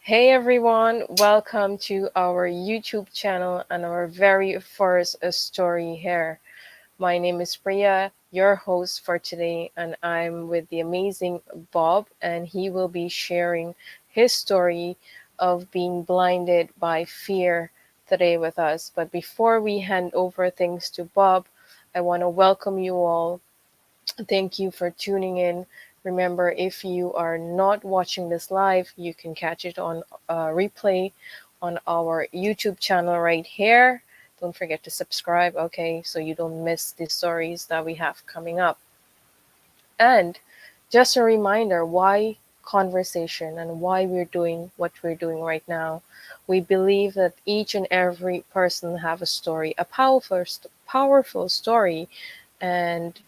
Hey everyone, welcome to our YouTube channel and our very first story here. My name is Priya, your host for today, and I'm with the amazing Bob, and he will be sharing his story of being blinded by fear today with us. But before we hand over things to Bob, I want to welcome you all. Thank you for tuning in. Remember, if you are not watching this live, you can catch it on replay on our YouTube channel right here. Don't forget to subscribe, okay, so you don't miss the stories that we have coming up. And just a reminder why conversation and why we're doing what we're doing right now. We believe that each and every person have a story, a powerful story, and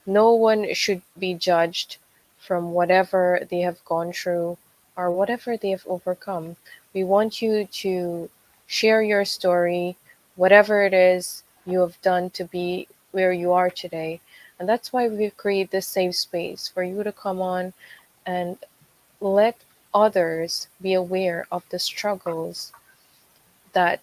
no one should be judged from whatever they have gone through or whatever they have overcome. We want you to share your story, whatever it is you have done to be where you are today. And that's why we've created this safe space for you to come on and let others be aware of the struggles that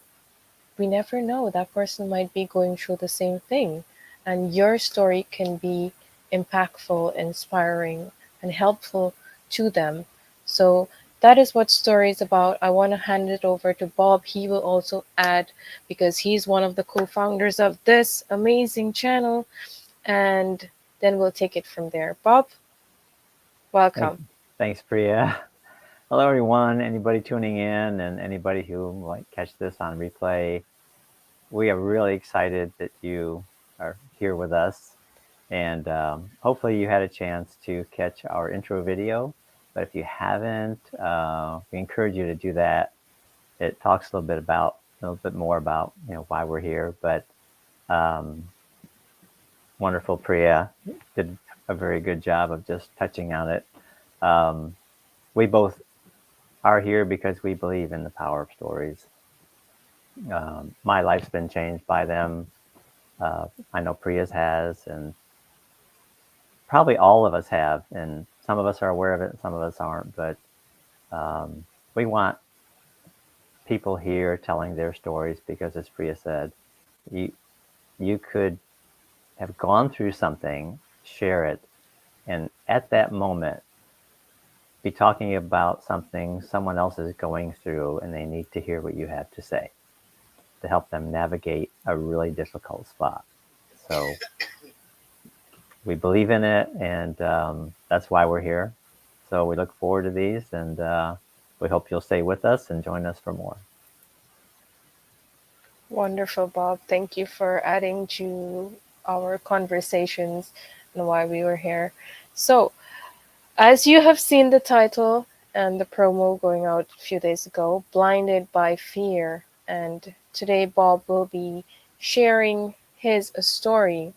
we never know. That person might be going through the same thing, and your story can be impactful, inspiring, and helpful to them. So that is what story is about. I want to hand it over to Bob. He will also add because he's one of the co-founders of this amazing channel, and then we'll take it from there. Bob, Thanks, welcome. thanks, Priya. Hello, everyone. Anybody tuning in and anybody who might catch this on replay. We are really excited that you are here with us. And hopefully you had a chance to catch our intro video. But if you haven't, we encourage you to do that. It talks a little bit more about, why we're here. But um, wonderful Priya did a very good job of just touching on it. Um, we both are here because we believe in the power of stories. My life's been changed by them. I know Priya's has, and probably all of us have. And some of us are aware of it, and some of us aren't. But um, we want people here telling their stories because, as Priya said, you you could have gone through something, share it, and at that moment be talking about something someone else is going through, and they need to hear what you have to say to help them navigate a really difficult spot. So we believe in it, and that's why we're here. So we look forward to these, and we hope you'll stay with us and join us for more. Wonderful, Bob. Thank you for adding to our conversations and why we were here. So, as you have seen the title and the promo going out a few days ago, Blinded by Fear. And today, Bob will be sharing his story,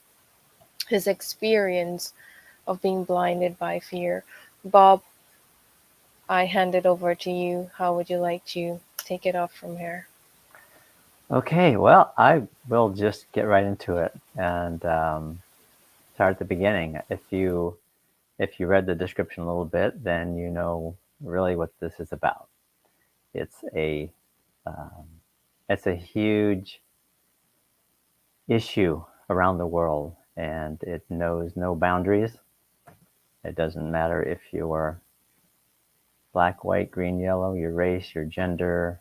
his experience of being blinded by fear. Bob, I hand it over to you. How would you like to take it off from here? Okay, well, I will just get right into it and start at the beginning. If you read the description a little bit, then you know really what this is about. It's a um, it's a huge issue around the world, and it knows no boundaries. It doesn't matter if you're black, white, green, yellow, your race, your gender,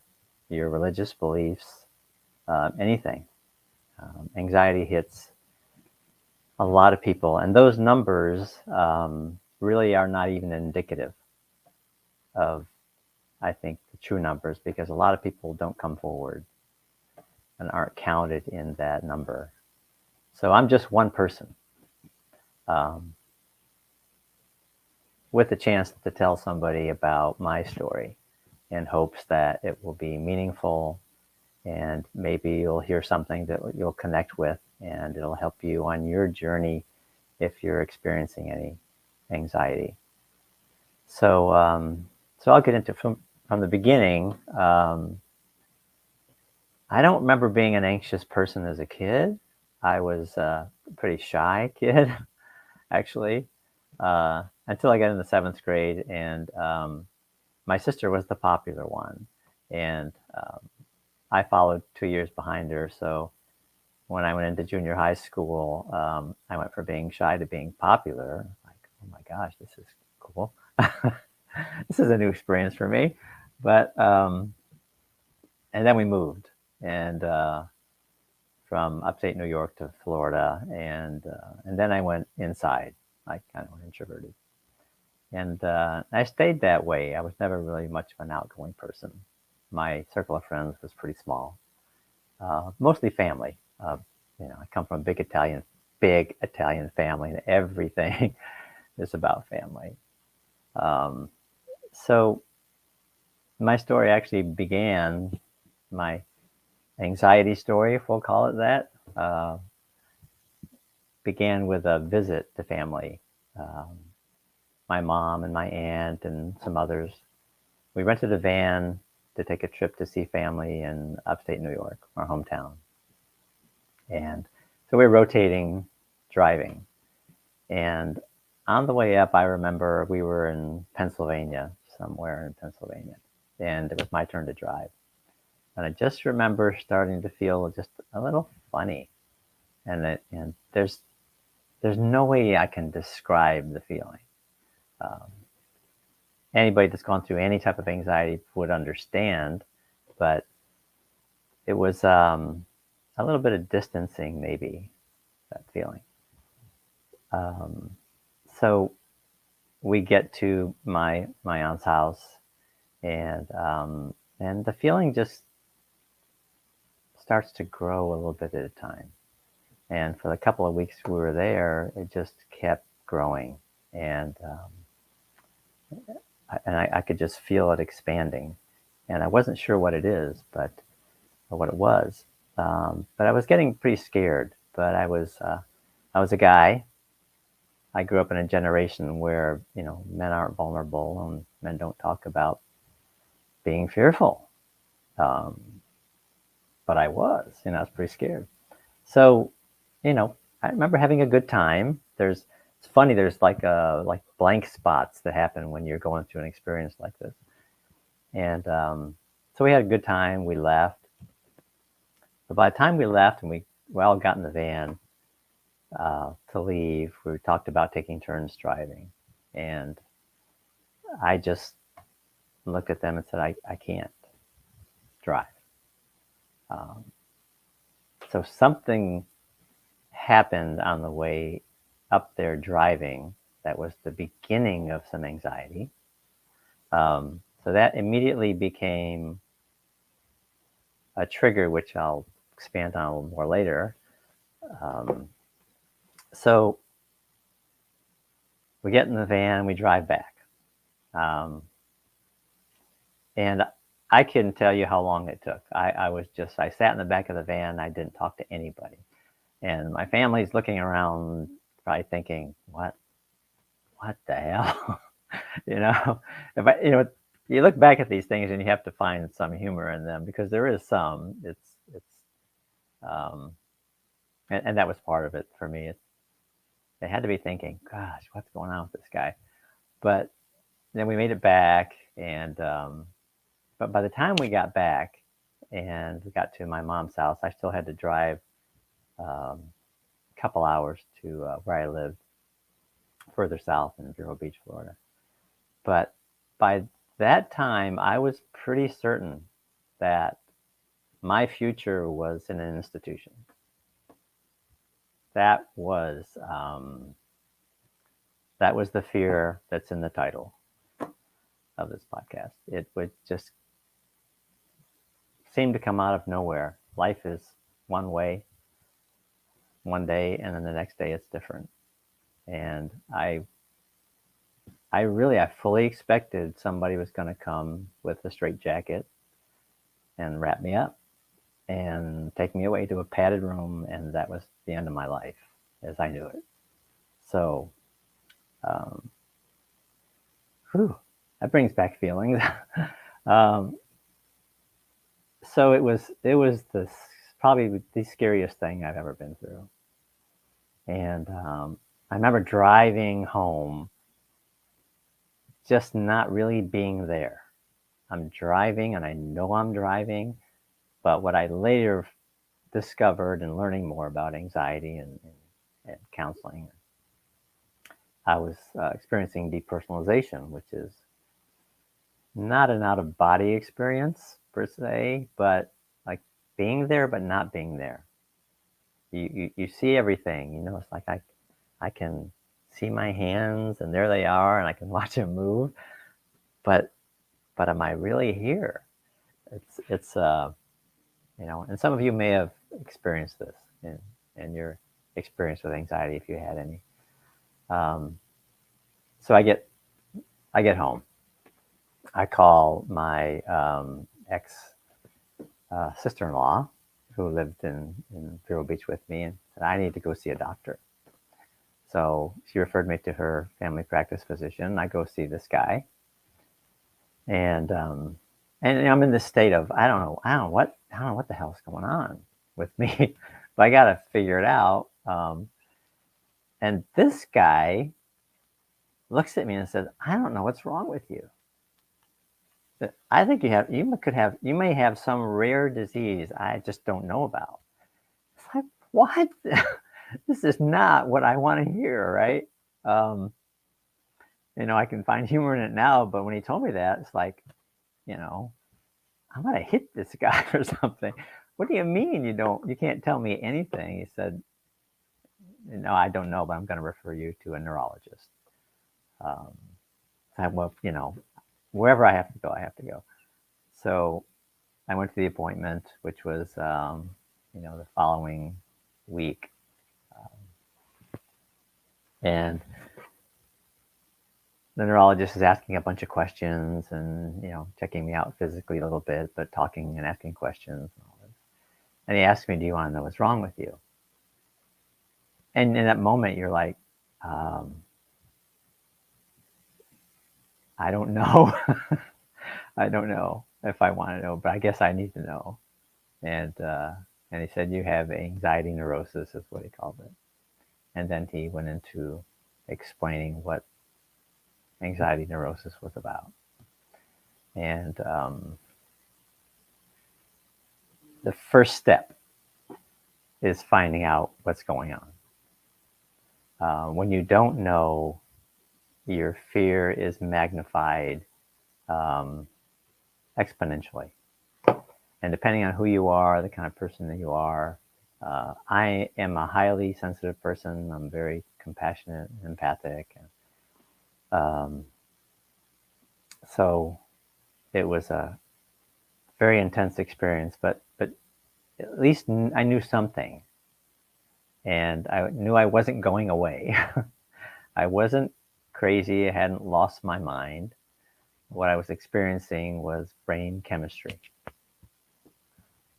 your religious beliefs, anything. Anxiety hits a lot of people, and those numbers really are not even indicative of, I think, the true numbers because a lot of people don't come forward and aren't counted in that number. So I'm just one person um, with a chance to tell somebody about my story in hopes that it will be meaningful and maybe you'll hear something that you'll connect with and it'll help you on your journey if you're experiencing any anxiety. So, so I'll get into from the beginning. I don't remember being an anxious person as a kid. I was a pretty shy kid, actually, until I got in the seventh grade. And my sister was the popular one, and I followed 2 years behind her. So when I went into junior high school, I went from being shy to being popular. Like, oh my gosh, this is cool. This is a new experience for me. But and then we moved, and from upstate New York to Florida, and then I went inside. I kind of went introverted, and I stayed that way. I was never really much of an outgoing person. My circle of friends was pretty small, mostly family. I come from a big Italian family, and everything is about family. Um, so my story actually began, my anxiety story, if we'll call it that, began with a visit to family. Um, my mom and my aunt and some others. We rented a van to take a trip to see family in upstate New York, our hometown. And so we were rotating driving. And on the way up, I remember we were in Pennsylvania, somewhere in Pennsylvania, and it was my turn to drive. And I just remember starting to feel just a little funny, and there's no way I can describe the feeling. Um, Anybody that's gone through any type of anxiety would understand, but it was a little bit of distancing, maybe, that feeling. Um, so we get to my aunt's house, and the feeling just starts to grow a little bit at a time. And for the couple of weeks we were there, it just kept growing, and I could just feel it expanding. And I wasn't sure what it is, but or what it was. But I was getting pretty scared. But I was a guy. I grew up in a generation where men aren't vulnerable and men don't talk about being fearful. Um, but I was pretty scared. So, I remember having a good time. It's funny. There's like blank spots that happen when you're going through an experience like this. And so we had a good time. We left. But by the time we left and we all got in the van to leave, we talked about taking turns driving. And I just looked at them and said, I can't drive. Um, so something happened on the way up there driving that was the beginning of some anxiety. So that immediately became a trigger, which I'll expand on a little more later. Um, so we get in the van, we drive back. Um, and I couldn't tell you how long it took. I sat in the back of the van, I didn't talk to anybody. And my family's looking around, probably thinking, what the hell? you know, if I, you look back at these things and you have to find some humor in them because there is some. Um, and that was part of it for me. They had to be thinking, gosh, what's going on with this guy? But then we made it back, and but by the time we got back and we got to my mom's house, I still had to drive a couple hours to where I lived, further south in Vero Beach, Florida. But by that time, I was pretty certain that my future was in an institution. That was um, that was the fear that's in the title of this podcast. It would just seem to come out of nowhere. Life is one way, one day, and then the next day it's different. And I fully expected somebody was going to come with a straight jacket and wrap me up and take me away to a padded room, and that was the end of my life as I knew it. So, um, whew, that brings back feelings. um, so it was this probably the scariest thing I've ever been through, and I remember driving home, just not really being there. I'm driving and I know I'm driving. But what I later discovered in learning more about anxiety and counseling, I was experiencing depersonalization, which is not an out of body experience per se, but like being there but not being there. You see everything. It's like I can see my hands and there they are, and I can watch them move. But am I really here? It's and some of you may have experienced this in your experience with anxiety, if you had any. Um, so I get home. I call my ex sister-in-law, who lived in Vero Beach with me, and said I need to go see a doctor. So she referred me to her family practice physician. I go see this guy, and I'm in this state of I don't know what the hell's going on with me, but I got to figure it out. And this guy looks at me and says, "I don't know what's wrong with you. I think you may have some rare disease I just don't know about." It's like, what? This is not what I want to hear, right? Um, I can find humor in it now, but when he told me that, it's like, you know, I'm gonna hit this guy or something. What do you mean you can't tell me anything? He said, no, I don't know, but I'm gonna refer you to a neurologist. Um, well, wherever I have to go, I have to go. So I went to the appointment, which was, the following week. And the neurologist is asking a bunch of questions and, checking me out physically a little bit, but talking and asking questions. And he asked me, do you want to know what's wrong with you? And in that moment, you're like, um, I don't know. I don't know if I want to know, but I guess I need to know. And he said, you have anxiety neurosis, is what he called it. And then he went into explaining what anxiety neurosis was about. And the first step is finding out what's going on. When you don't know, your fear is magnified um, exponentially. And depending on who you are, the kind of person that you are, I am a highly sensitive person. I'm very compassionate, empathic. Um, so it was a very intense experience, but at least I knew something, and I knew I wasn't going away. I wasn't crazy. I hadn't lost my mind. What I was experiencing was brain chemistry.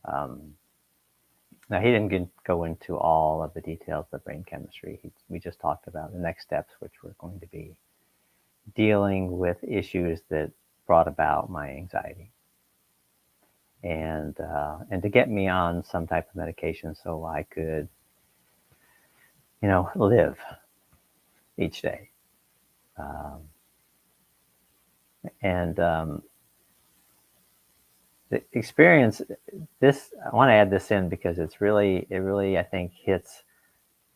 Um, Now, he didn't go into all of the details of brain chemistry. We just talked about the next steps, which were going to be dealing with issues that brought about my anxiety, and to get me on some type of medication so I could, live each day. Um, and the experience, this I want to add this in because it really I think hits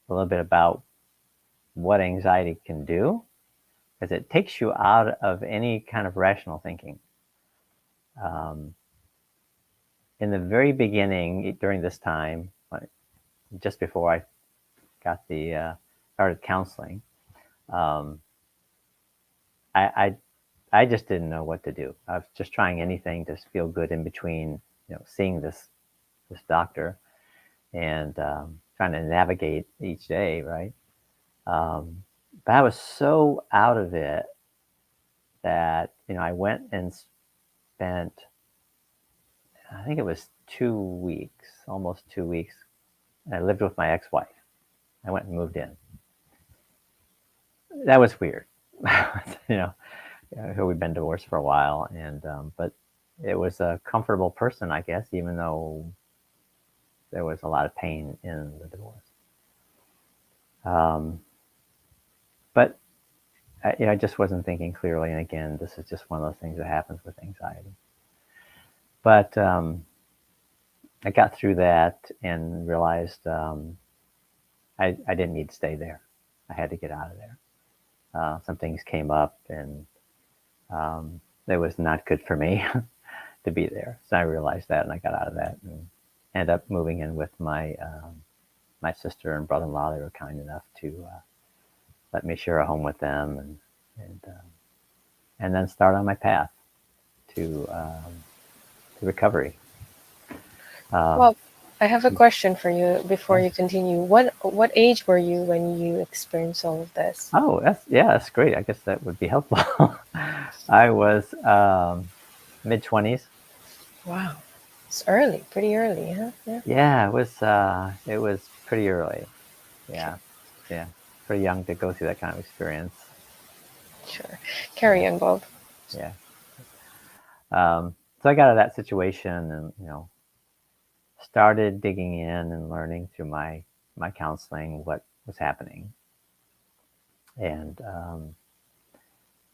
a little bit about what anxiety can do, because it takes you out of any kind of rational thinking. Um, in the very beginning, during this time, just before I got started counseling, um, I I just didn't know what to do. I was just trying anything to feel good in between, seeing this doctor and trying to navigate each day, right? But I was so out of it that I went and spent, I think it was 2 weeks, almost 2 weeks. I lived with my ex-wife. I went and moved in. That was weird. you know, we've been divorced for a while, and but it was a comfortable person, I guess, even though there was a lot of pain in the divorce. Um, but I just wasn't thinking clearly, and again, this is just one of those things that happens with anxiety. But I got through that and realized I didn't need to stay there. I had to get out of there. Some things came up, and it was not good for me to be there. So I realized that, and I got out of that, and ended up moving in with my sister and brother-in-law. They were kind enough to let me share a home with them, and then start on my path to recovery. Um, Well, I have a question for you before yeah. you continue. What age were you when you experienced all of this? Oh, that's great. I guess that would be helpful. I was mid 20s. Wow, it's early, pretty early, huh? Yeah. Yeah, it was pretty early. Sure, Yeah, yeah, pretty young to go through that kind of experience. sure. Yeah, Carry on, Bob. yeah. So I got out of that situation, and started digging in and learning through my counseling what was happening. And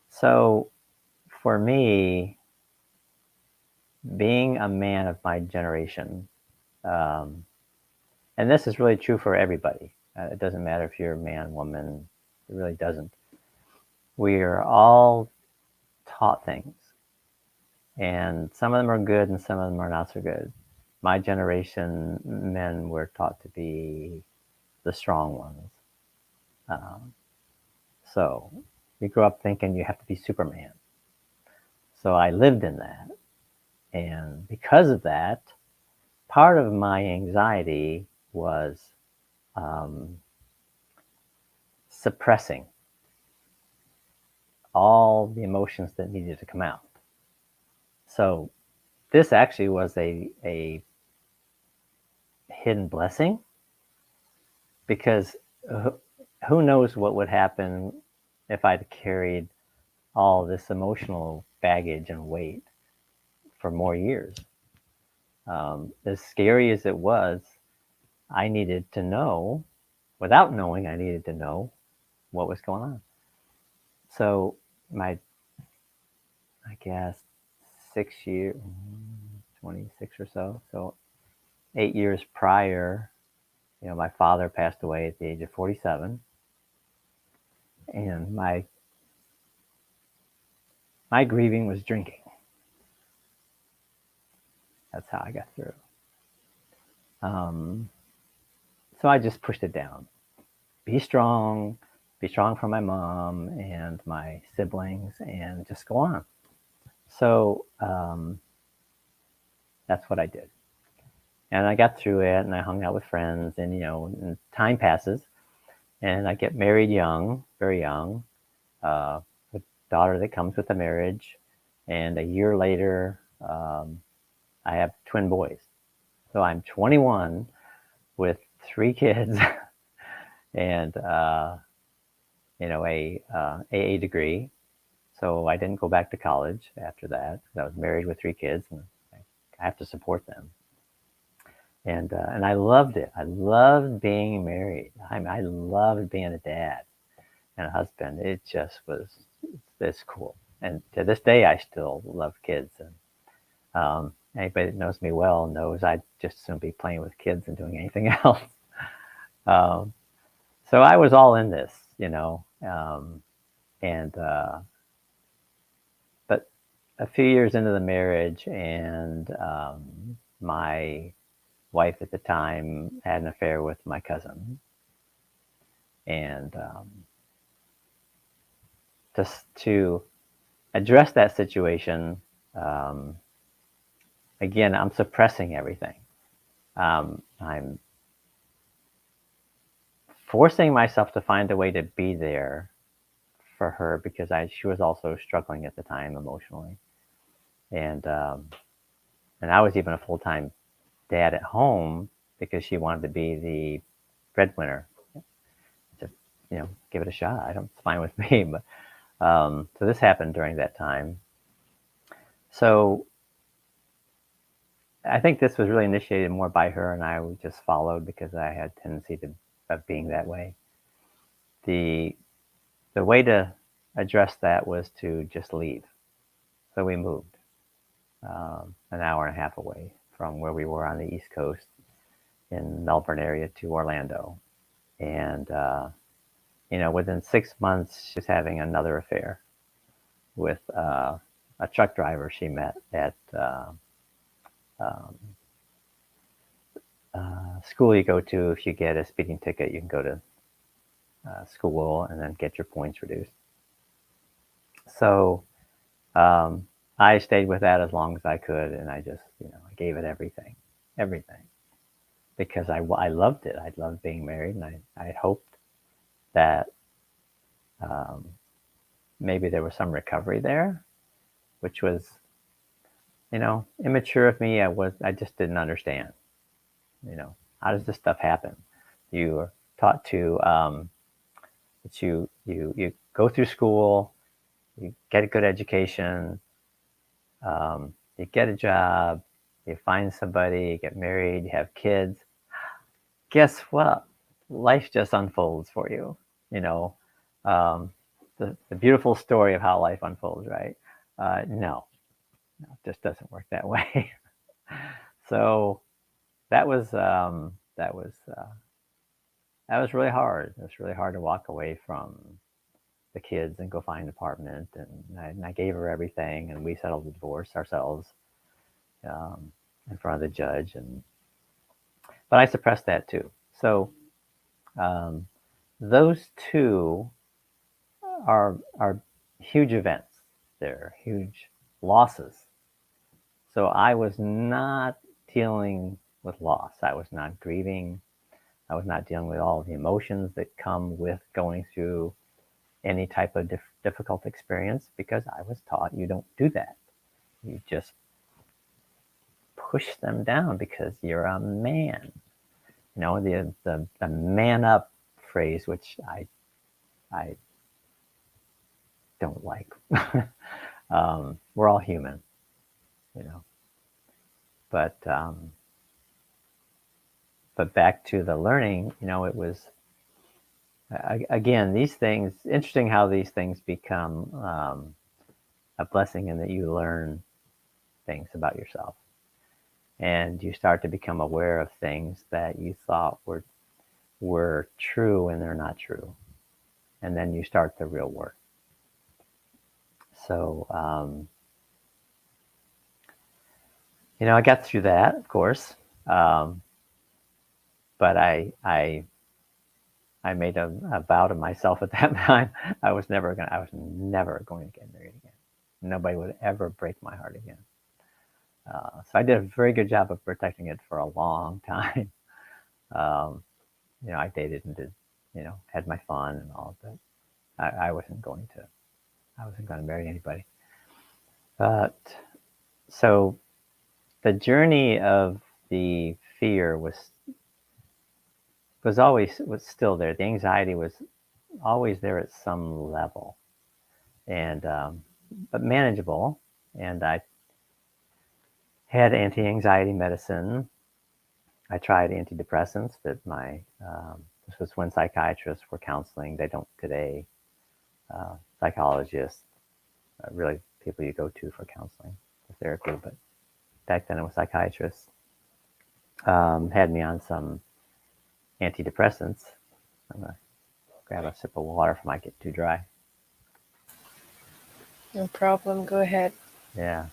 so for me, being a man of my generation, um, and this is really true for everybody. It doesn't matter if you're a man, woman. It really doesn't. We are all taught things, and some of them are good, and some of them are not so good. My generation, men were taught to be the strong ones. Um, so you grow up thinking you have to be Superman. So I lived in that, and because of that, part of my anxiety was um, suppressing all the emotions that needed to come out. So this actually was a hidden blessing, because who knows what would happen if I'd carried all this emotional baggage and weight for more years. As scary as it was, I needed to know, without knowing, I needed to know what was going on. So my, I guess, 6 year, 26 or so. So 8 years prior, my father passed away at the age of 47, and my grieving was drinking. That's how I got through. Um, so I just pushed it down. Be strong, be strong for my mom and my siblings, and just go on. So that's what I did. And I got through it, and I hung out with friends, and and time passes, and I get married young, very young, with a daughter that comes with the marriage, and a year later, I have twin boys. So I'm 21 with 3 kids, and a AA degree. So I didn't go back to college after that. I was married with 3 kids, and I have to support them. And I loved it. I loved being married. I loved being a dad and a husband. It just was this cool. And to this day, I still love kids. And anybody that knows me well knows I'd just as soon be playing with kids than doing anything else. Um, so I was all in this, and but a few years into the marriage, and my wife at the time had an affair with my cousin, and just to address that situation, um, again, I'm suppressing everything. I'm forcing myself to find a way to be there for her, because she was also struggling at the time emotionally, and I was even a full time dad at home because she wanted to be the breadwinner. Just give it a shot. I don't. It's fine with me. But so this happened during that time. So I think this was really initiated more by her, and I just followed because I had a tendency of being that way. The the way to address that was to just leave. So we moved. an hour and a half away from where we were on the East Coast in Melbourne area to Orlando. And, within 6 months, she was having another affair with a truck driver she met at um, school you go to. If you get a speeding ticket, you can go to school and then get your points reduced. So I stayed with that as long as I could, and I just, I gave it everything, everything, because I loved it. I loved being married, and I hoped that um, maybe there was some recovery there, which was, immature of me. I just didn't understand, how does this stuff happen? You are taught to that you go through school, you get a good education, you get a job, you find somebody, you get married, you have kids. Guess what? Life just unfolds for you. You know, um, the beautiful story of how life unfolds, right? No, it just doesn't work that way. So that was that was really hard. It was really hard to walk away from the kids and go find an apartment. And I gave her everything, and we settled the divorce ourselves um, in front of the judge. But I suppressed that too. So um, those two are huge events. They're huge losses. So I was not dealing with loss. I was not grieving. I was not dealing with all the emotions that come with going through any type of difficult experience, because I was taught you don't do that. You just push them down because you're a man. The man up phrase, which I don't like. We're all human, you know. But but back to the learning, it was again, these things. Interesting how these things become a blessing in that you learn things about yourself, and you start to become aware of things that you thought were true and they're not true, and then you start the real work. So I got through that, of course, um, but I made a vow to myself at that time. I was never going to get married again. Nobody would ever break my heart again. So I did a very good job of protecting it for a long time. Um, I dated and did, had my fun and all, but I I wasn't going to marry anybody. But so the journey of the fear was still there. The anxiety was always there at some level, and but manageable. And I had anti-anxiety medicine. I tried antidepressants that this was when psychiatrists were counseling. They don't today. Psychologists, really people you go to for counseling, for therapy. But back then it was psychiatrists. Had me on some antidepressants. I'm gonna grab a sip of water if I might get too dry. No problem. Go ahead. Yeah.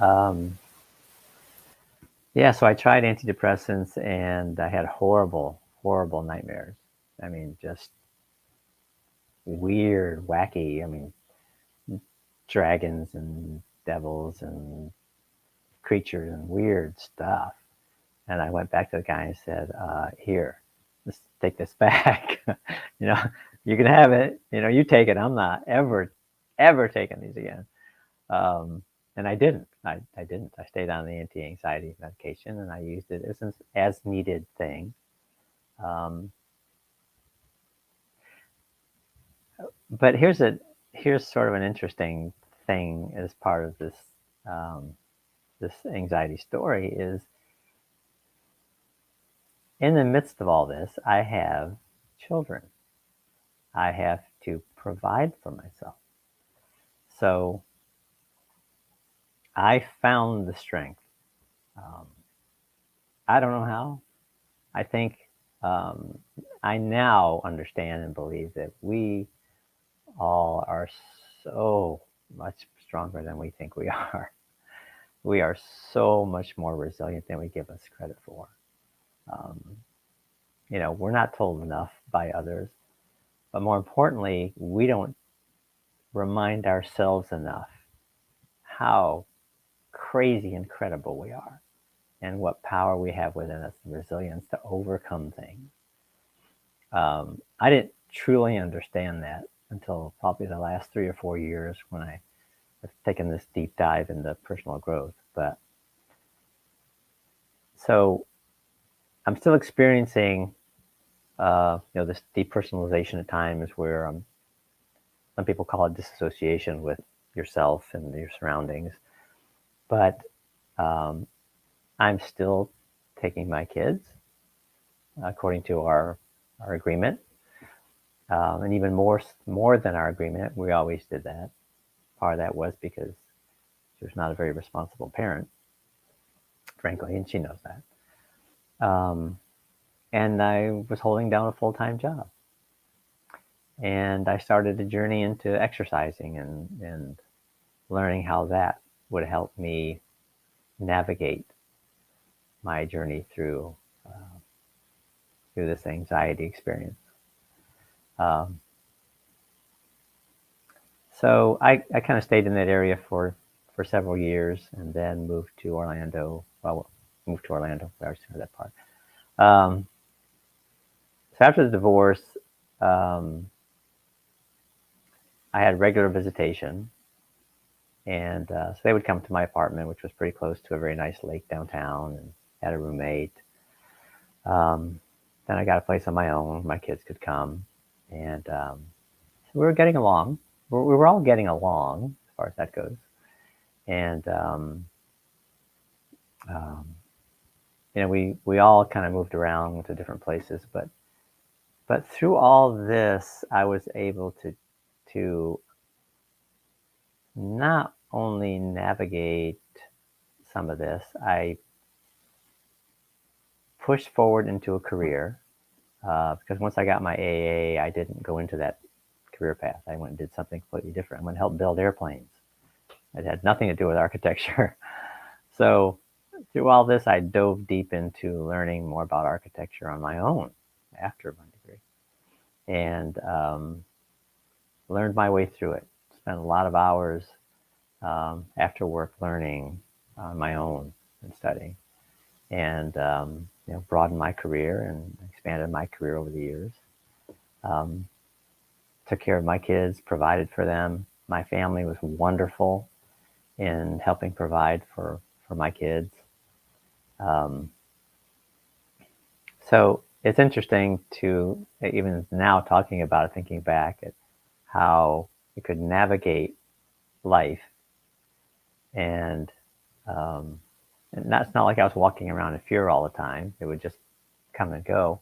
Um, yeah. So I tried antidepressants, and I had horrible, horrible nightmares. I mean, just weird, wacky. I mean, dragons and devils and creatures and weird stuff. And I went back to the guy and said, "Here, let's take this back. you know, you can have it. You take it. I'm not ever taking these again." Um, and I didn't. I didn't. I stayed on the anti-anxiety medication, and I used it as an as needed thing. Um, but here's sort of an interesting thing as part of um, this anxiety story is, in the midst of all this, I have children. I have to provide for myself. So I found the strength. Um, I don't know how. I think um, I now understand and believe that we all are so much stronger than we think we are. We are so much more resilient than we give us credit for. Um, we're not told enough by others, but more importantly, we don't remind ourselves enough how crazy incredible we are and what power we have within us, the resilience to overcome things. I didn't truly understand that until probably the last 3 or 4 years when I have taken this deep dive into personal growth. But so I'm still experiencing, this depersonalization at times where some people call it disassociation with yourself and your surroundings. But um, I'm still taking my kids according to our agreement, and even more than our agreement. We always did that. Part of that was because she was not a very responsible parent, frankly, and she knows that. And I was holding down a full time job, and I started a journey into exercising and learning how that would help me navigate my journey through this anxiety experience. Um, so I kind of stayed in that area for several years, and then moved to Orlando. Well, moved to Orlando. I already heard that part. Um, so after the divorce, um, I had regular visitation, and so they would come to my apartment, which was pretty close to a very nice lake downtown, and had a roommate. Um, then I got a place on my own. My kids could come, and so we were getting along. We were all getting along as far as that goes, and um, we all kind of moved around to different places, but through all this, I was able to not only navigate some of this, I pushed forward into a career, because once I got my AA, I didn't go into that career path. I went and did something completely different. I went and helped build airplanes. It had nothing to do with architecture. So through all this, I dove deep into learning more about architecture on my own after my degree, and learned my way through it. Spent a lot of hours after work learning on my own and studying, and broadened my career and expanded my career over the years. Um, Took care of my kids, provided for them. My family was wonderful in helping provide for my kids. Um, so it's interesting to even now talking about it, thinking back at how you could navigate life, and it's not like I was walking around in fear all the time. It would just come and go,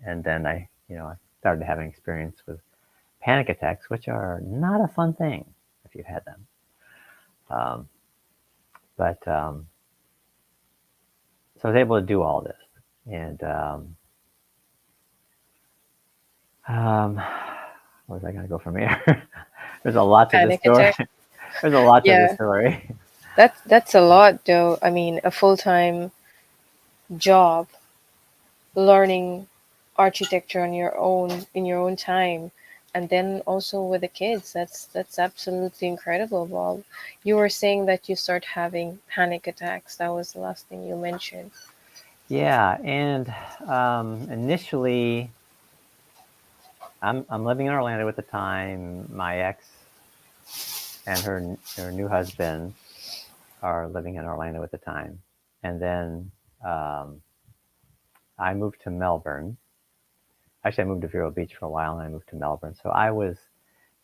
and then I started having experience with panic attacks, which are not a fun thing if you've had them. Um, but so I was able to do all this, and um, where was I going to go from here? There's a lot to this Panic story. attack. There's a lot to this Yeah, story. that's a lot though. I mean, a full-time job, learning architecture on your own in your own time, and then also with the kids. That's absolutely incredible, Bob. You were saying that you start having panic attacks. That was the last thing you mentioned. Yeah, and initially, I'm living in Orlando at the time. My ex and her new husband are living in Orlando at the time, and then um, I moved to Melbourne. Actually, I moved to Vero Beach for a while, and I moved to Melbourne. So I was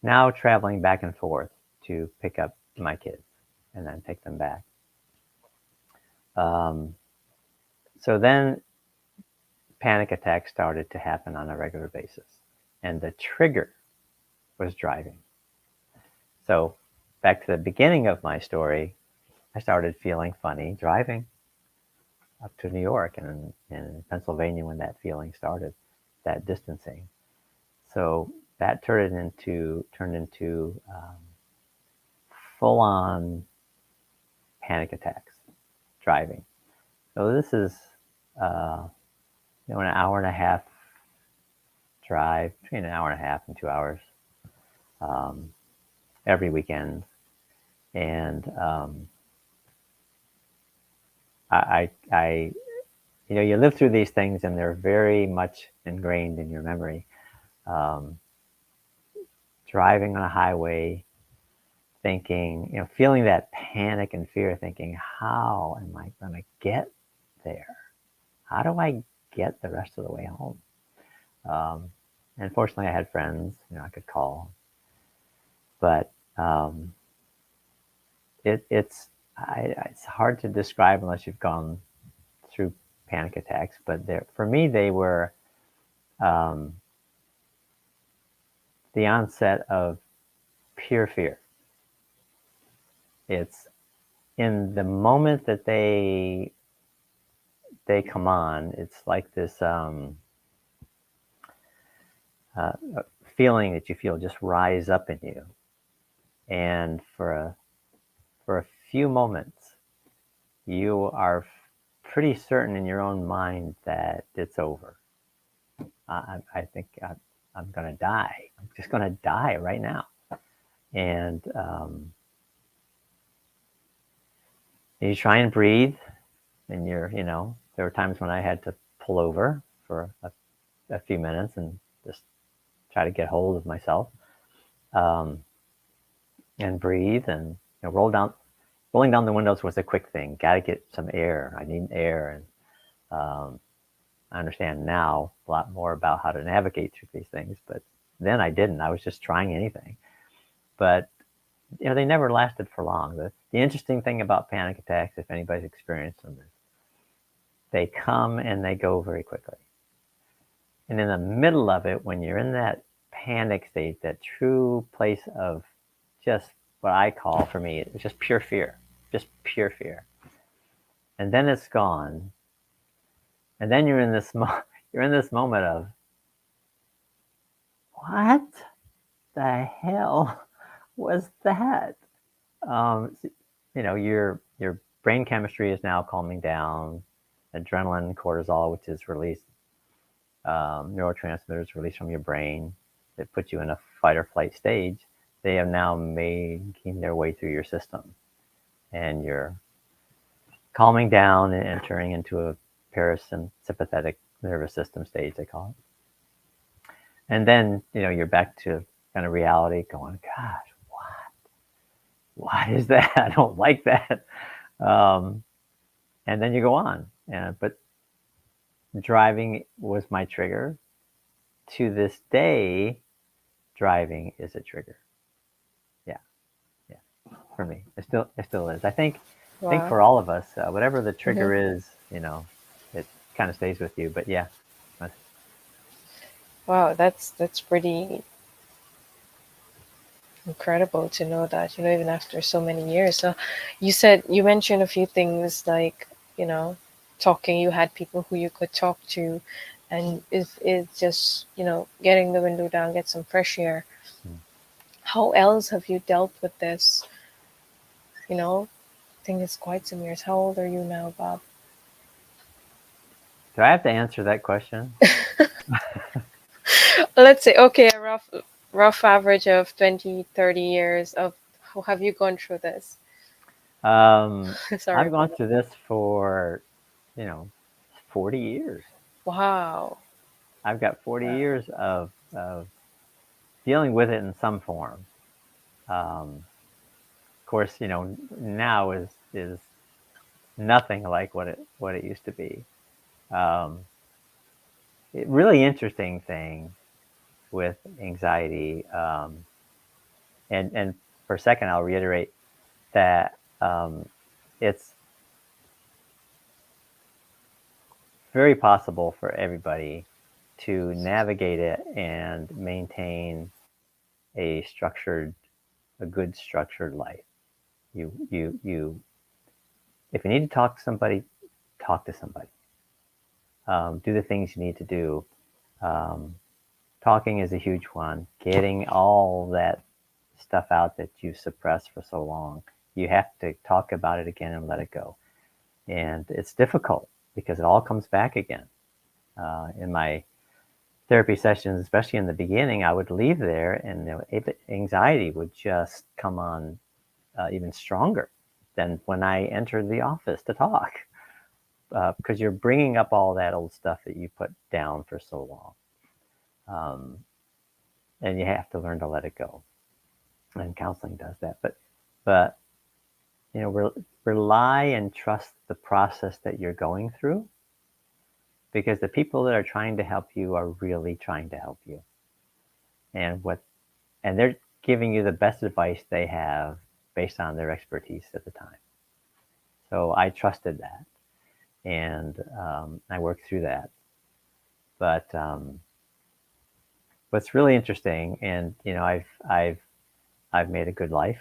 now traveling back and forth to pick up my kids and then take them back. Um, so then panic attacks started to happen on a regular basis, and the trigger was driving. So back to the beginning of my story, I started feeling funny driving up to New York and in Pennsylvania when that feeling started, that distancing. So that turned into full on panic attacks driving. So this is uh, an hour and a half drive, between an hour and a half and 2 hours um, every weekend, and I you live through these things and they're very much ingrained in your memory. Um, Driving on a highway, thinking, feeling that panic and fear, thinking, how am I going to get there? How do I get the rest of the way home? Um, and fortunately, I had friends, I could call, but it's hard to describe unless you've gone through panic attacks. But for me, they were um, the onset of pure fear. It's in the moment that they come on. It's like this uh, feeling that you feel just rise up in you, and for a few moments, you are pretty certain in your own mind that it's over. I think I'm going to die. I'm just going to die right now. And you try and breathe, and there were times when I had to pull over for a few minutes and just try to get hold of myself um, and breathe and roll down. Rolling down the windows was a quick thing. Got to get some air. I need air, and I understand now a lot more about how to navigate through these things. But then I didn't. I was just trying anything. But they never lasted for long. The interesting thing about panic attacks, if anybody's experienced them, is they come and they go very quickly. And in the middle of it, when you're in that panic state, that true place of just what I call, for me, it's just pure fear, just pure fear. And then it's gone, and then you're in this moment of what the hell was that? Um, your brain chemistry is now calming down. Adrenaline, cortisol, which is released, neurotransmitters released from your brain that put you in a fight or flight stage. They have now making their way through your system, and you're calming down and entering into a parasympathetic nervous system stage, they call it. And then you're back to kind of reality, going, gosh, what is that? I don't like that. Um, and then you go on. But driving was my trigger. To this day, driving is a trigger. Yeah, yeah, for me, it still is. I think Wow. for all of us, whatever the Hmm. trigger is, it kind of stays with you. But yeah, Wow, that's pretty incredible to know that, even after so many years. So you mentioned a few things like, you know, talking, you had people who you could talk to, and if it's just, getting the window down, get some fresh air. mm. How else have you dealt with this? I think it's quite some years. How old are you now, Bob? Do I have to answer that question? Let's say, okay, a rough average of 20, 30 years of how have you gone through this? Sorry I've for gone that. through this for you know 40 years. Wow. I've got 40 Wow. years of dealing with it in some form. Of course, now is nothing like what it used to be. Um, Really interesting thing with anxiety, and for a second, I'll reiterate that it's very possible for everybody to navigate it and maintain a structured, a good structured life. You if you need to talk to somebody, talk to somebody. Do the things you need to do. Um, Talking is a huge one. Getting all that stuff out that you suppressed for so long. You have to talk about it again and let it go. And it's difficult because it all comes back again. In my therapy sessions, especially in the beginning, I would leave there and anxiety would just come on even stronger than when I entered the office to talk, because you're bringing up all that old stuff that you put down for so long. And you have to learn to let it go. And counseling does that. But rely and trust the process that you're going through, because the people that are trying to help you are really trying to help you. And they're giving you the best advice they have based on their expertise at the time. So I trusted that, and I worked through that. But what's really interesting, and I've made a good life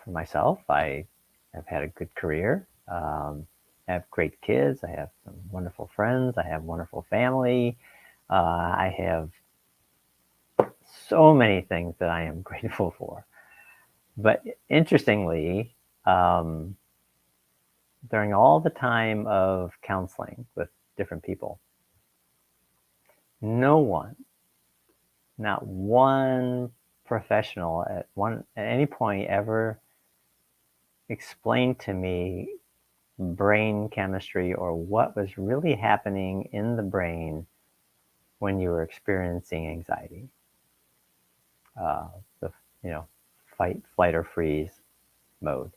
for myself. I have had a good career. I have great kids. I have some wonderful friends. I have wonderful family. I have so many things that I am grateful for. But interestingly, during all the time of counseling with different people, no one, not one professional at any point ever explained to me brain chemistry or what was really happening in the brain when you were experiencing anxiety. The fight, flight, or freeze mode.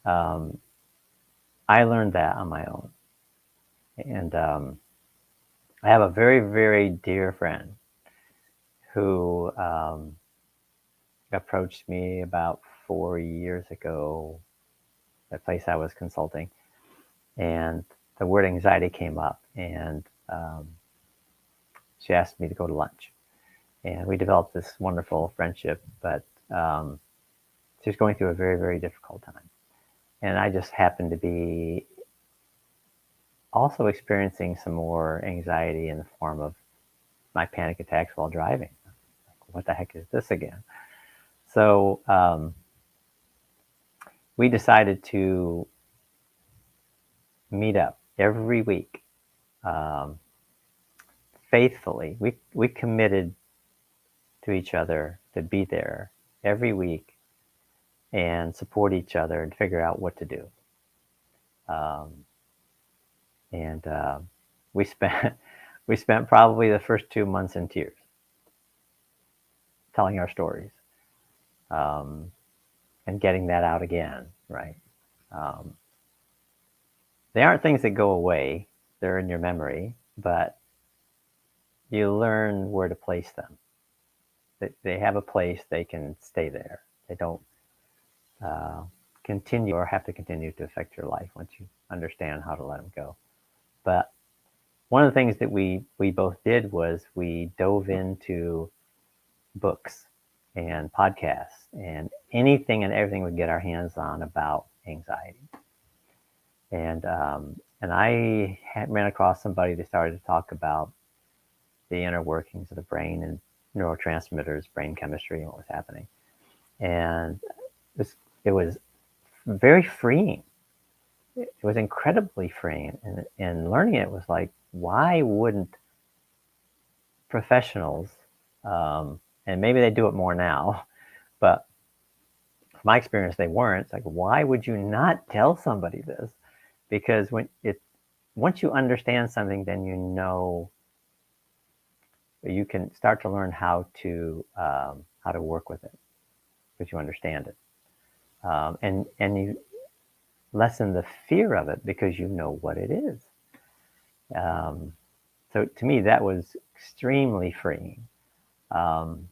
I learned that on my own, and I have a very, very dear friend who approached me about 4 years ago, the place I was consulting, and the word anxiety came up, and she asked me to go to lunch, and we developed this wonderful friendship. But she was going through a very, very difficult time, and I just happened to be also experiencing some more anxiety in the form of my panic attacks while driving. Like, what the heck is this again? So we decided to meet up every week, um, faithfully. We committed to each other to be there every week and support each other and figure out what to do. Um, and we spent we spent probably the first 2 months in tears, telling our stories, um, and getting that out again. Right? Um, they aren't things that go away; they're in your memory, but you learn where to place them. They have a place; they can stay there. They don't uh, continue or have to continue to affect your life once you understand how to let them go. But one of the things that we both did was we dove into books and podcasts and anything and everything we could get our hands on about anxiety. And I ran across somebody that started to talk about the inner workings of the brain and neurotransmitters, brain chemistry, and what was happening. And it was very freeing. It was incredibly freeing, and learning it was like, why wouldn't professionals, and maybe they do it more now, but from my experience, they weren't. It's like, why would you not tell somebody this? Because once you understand something, then you can start to learn how to work with it because you understand it, and you lessen the fear of it because you know what it is. Um, so to me, that was extremely freeing. Um,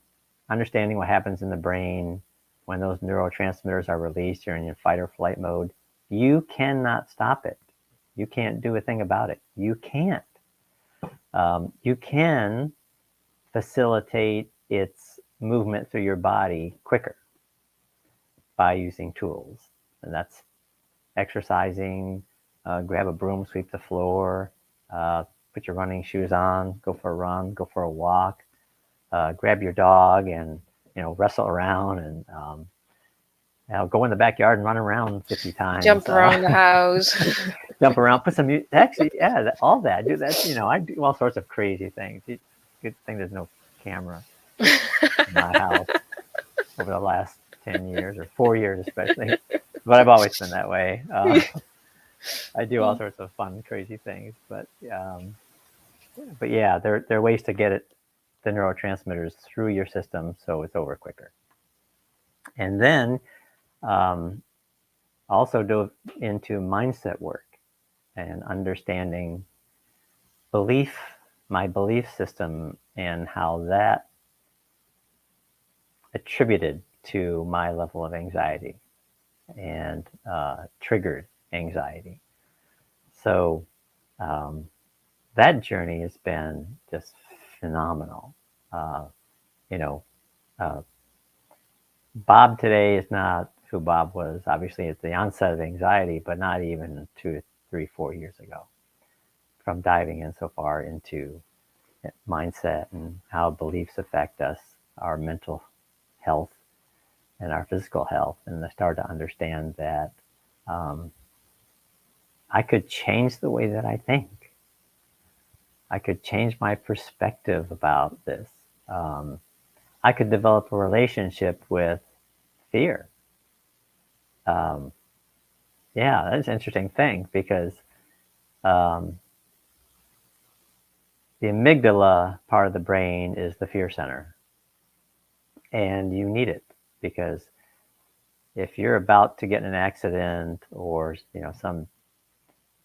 Understanding what happens in the brain when those neurotransmitters are released, you're in your fight or flight mode. You cannot stop it. You can't do a thing about it. You can't. You can facilitate its movement through your body quicker by using tools, and that's exercising, grab a broom, sweep the floor, put your running shoes on, go for a run, go for a walk, grab your dog and wrestle around and go in the backyard and run around 50 times. Jump around the house. Jump around, put some music. Actually, yeah, all that. I do that. I do all sorts of crazy things. Good thing there's no camera in my house over the last 10 years or 4 years, especially. But I've always been that way. I do all sorts of fun, crazy things. But yeah, there are ways to get the neurotransmitters through your system so it's over quicker. And then also dove into mindset work and understanding my belief system, and how that attributed to my level of anxiety and triggered anxiety. So that journey has been just phenomenal. You know, uh, Bob today is not who Bob was, obviously, at the onset of anxiety, but not even 2, 3, 4 years ago, from diving in so far into mindset and how beliefs affect us, our mental health, and our physical health. And I started to understand that um, I could change the way that I think. I could change my perspective about this. Um, I could develop a relationship with fear. Um, yeah, that's an interesting thing because um, the amygdala part of the brain is the fear center, and you need it because if you're about to get in an accident, or some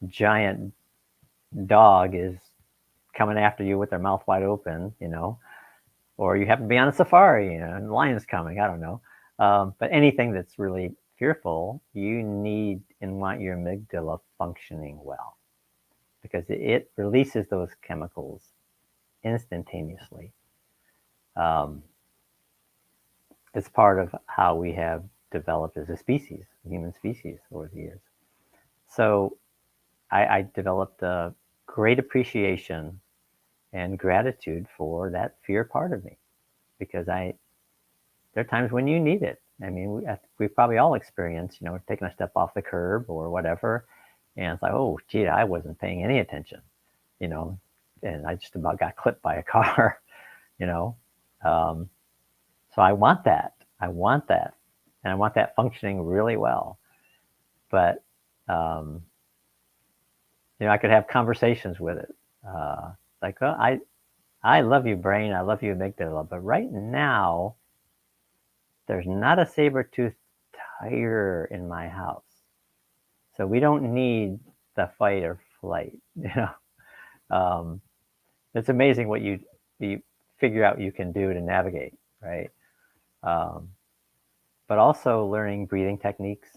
giant dog is coming after you with their mouth wide open, or you happen to be on a safari, and the lion's coming, I don't know. But anything that's really fearful, you need and want your amygdala functioning well because it releases those chemicals instantaneously. Um, it's part of how we have developed as a species, a human species, over the years. So I developed a great appreciation and gratitude for that fear part of me because there are times when you need it. I mean, we probably all experience, taking a step off the curb or whatever, and it's like, oh, gee, I wasn't paying any attention, you know, and I just about got clipped by a car, you know. Um, so I want that. I want that, and I want that functioning really well. But um, I could have conversations with it, like, oh, I love you, brain. I love you, amygdala. But right now, there's not a saber-toothed tiger in my house. So we don't need the fight or flight. Um, it's amazing what you figure out you can do to navigate, right? Um, but also learning breathing techniques.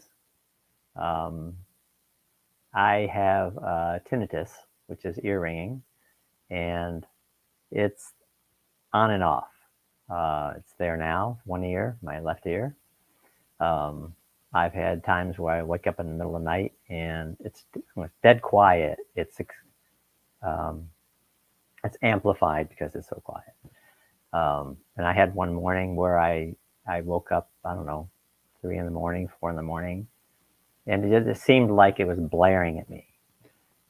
Um, I have tinnitus, which is ear ringing, and it's on and off. It's there now, one ear, my left ear. Um, I've had times where I wake up in the middle of the night and it's dead quiet. Um, it's amplified because it's so quiet. And I had one morning where I woke up, I don't know, 3 in the morning, 4 in the morning, and it seemed like it was blaring at me.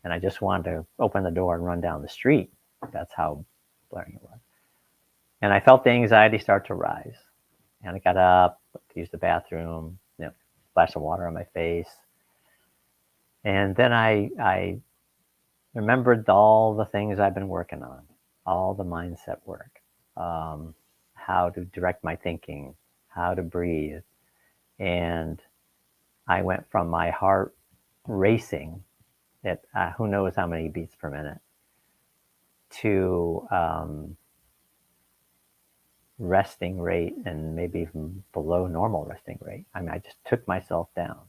And I just wanted to open the door and run down the street. That's how blaring it was. And I felt the anxiety start to rise. And I got up to use the bathroom, splash of water on my face. And then I remembered all the things I've been working on, all the mindset work, how to direct my thinking, how to breathe. And I went from my heart racing at who knows how many beats per minute to resting rate and maybe even below normal resting rate. I mean, I just took myself down.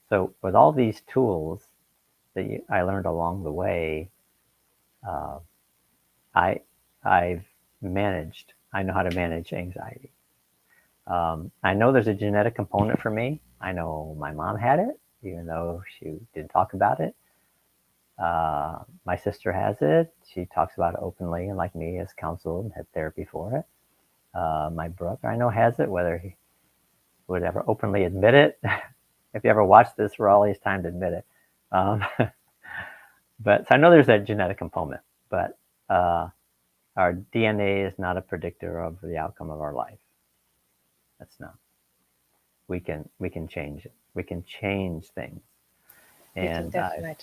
So with all these tools that I learned along the way, uh, I I've managed. I know how to manage anxiety. I know there's a genetic component for me. I know my mom had it. even though she didn't talk about it. My sister has it. She talks about it openly, and like me, has counseled and had therapy for it. My brother, I know, has it, whether he would ever openly admit it. If you ever watch this, Raleigh, it's time to admit it. Um, but so I know there's that genetic component, but uh, our DNA is not a predictor of the outcome of our life. That's not. We can change it. We can change things, We can and definitely.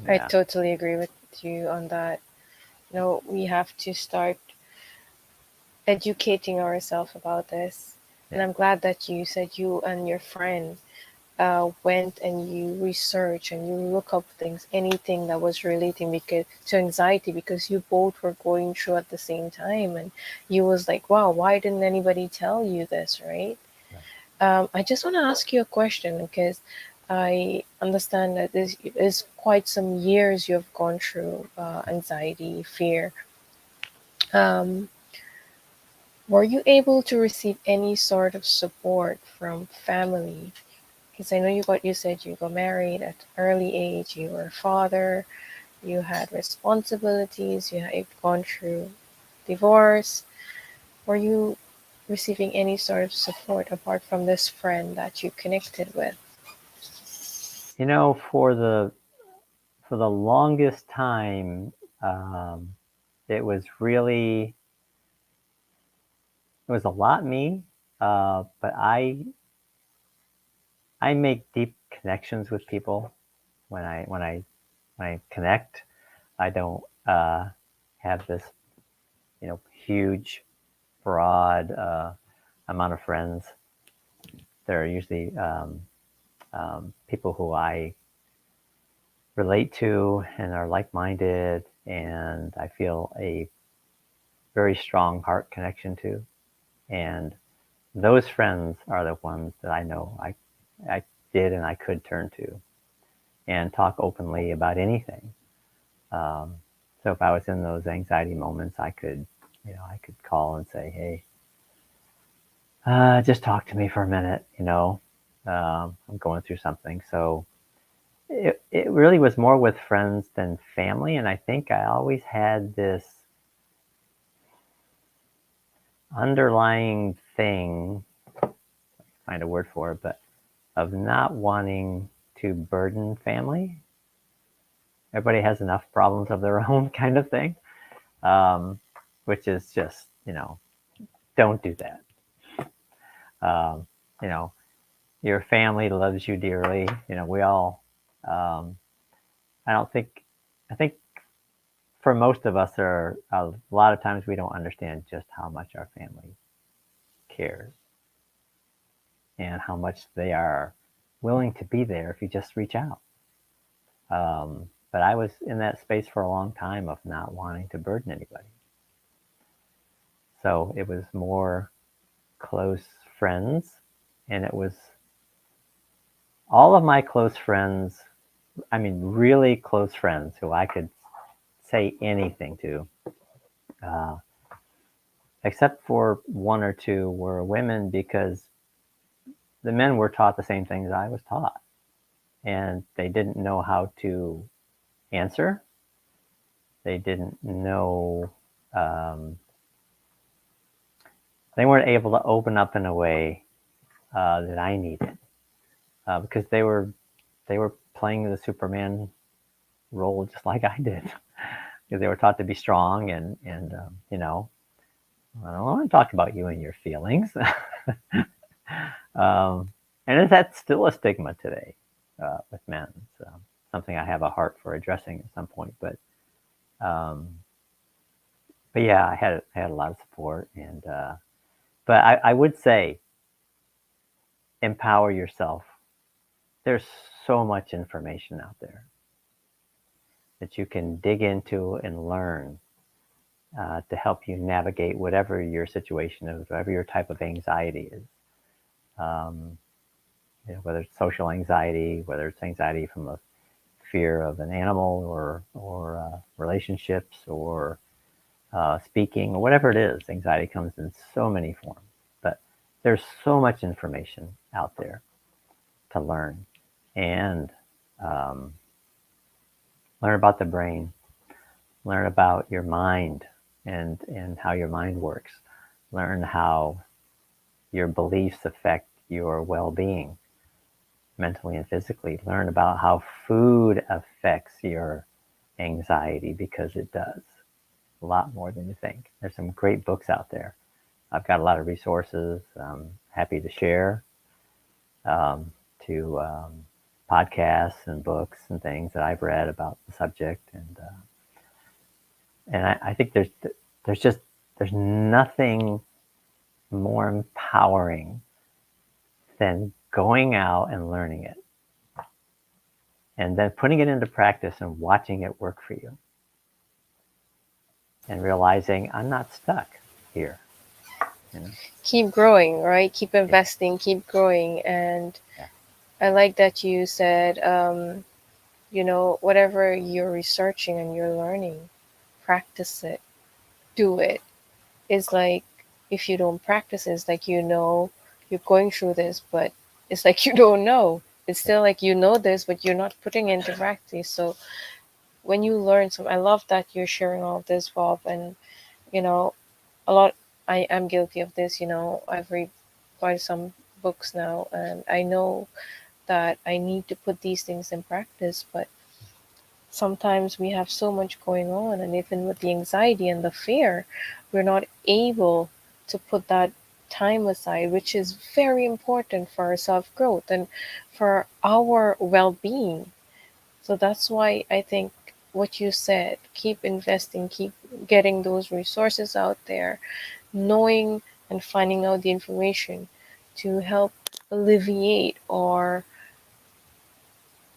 I yeah, totally agree with you on that. We have to start educating ourselves about this. And yeah, I'm glad that you said you and your friend went and you research and you look up things, anything that was relating because to anxiety, because you both were going through at the same time, and you was like, wow, why didn't anybody tell you this, right? right. I just want to ask you a question because I understand that this is quite some years you have gone through anxiety, fear. Um, were you able to receive any sort of support from family? Because I know you said you got married at early age, you were a father, you had responsibilities, you've gone through divorce. Were you receiving any sort of support apart from this friend that you connected with? You know, for the longest time, um, it was really it was a lot me, but I make deep connections with people when I connect. I don't have this huge broad amount of friends. They're usually people who I relate to and are like-minded, and I feel a very strong heart connection to. And those friends are the ones that I know I did and I could turn to and talk openly about anything. Um, so if I was in those anxiety moments, I could call and say, "Hey, just talk to me for a minute." I'm going through something. So it really was more with friends than family, and I think I always had this underlying thing, find a word for it, but of not wanting to burden family. Everybody has enough problems of their own, kind of thing, which is just, don't do that. Um, you know, your family loves you dearly. We all, um, I don't think, I think for most of us, there are a lot of times we don't understand just how much our family cares and how much they are willing to be there if you just reach out. But I was in that space for a long time of not wanting to burden anybody. So it was more close friends, and it was all of my close friends. I mean, really close friends who I could say anything to, uh, except for one or two, were women because the men were taught the same things I was taught, and they didn't know how to answer. They didn't know. Um, they weren't able to open up in a way that I needed because they were playing the Superman role just like I did because they were taught to be strong and I don't want to talk about you and your feelings. And that's still a stigma today with men. It's something I have a heart for addressing at some point. Um, but yeah, I had a lot of support, and but I would say empower yourself. There's so much information out there that you can dig into and learn to help you navigate whatever your situation is, whatever your type of anxiety is. Um, whether it's social anxiety, whether it's anxiety from a fear of an animal or relationships or speaking or whatever it is. Anxiety comes in so many forms, but there's so much information out there to learn. and um, learn about the brain, learn about your mind and how your mind works, learn how your beliefs affect your well-being mentally and physically, learn about how food affects your anxiety, because it does a lot more than you think. There's some great books out there. I've got a lot of resources. Happy to share um, to podcasts and books and things that I've read about the subject, and I think there's just there's nothing more empowering than going out and learning it, and then putting it into practice and watching it work for you, and realizing I'm not stuck here. You know? Keep growing, right? Keep Yeah, investing, keep growing. And yeah, I like that you said, whatever you're researching and you're learning, practice it, do it. It's like if you don't practice it, it's like you're going through this, but it's like you don't know. It's yeah, still like you know this, but you're not putting it into practice. So when you learn some, I love that you're sharing all this, Bob. And you know, a lot. I am guilty of this. I've read quite some books now, and I know that I need to put these things in practice, but sometimes we have so much going on, and even with the anxiety and the fear, we're not able to put that time aside, which is very important for our self growth and for our well being. So that's why I think what you said, keep investing, keep getting those resources out there, knowing and finding out the information to help alleviate or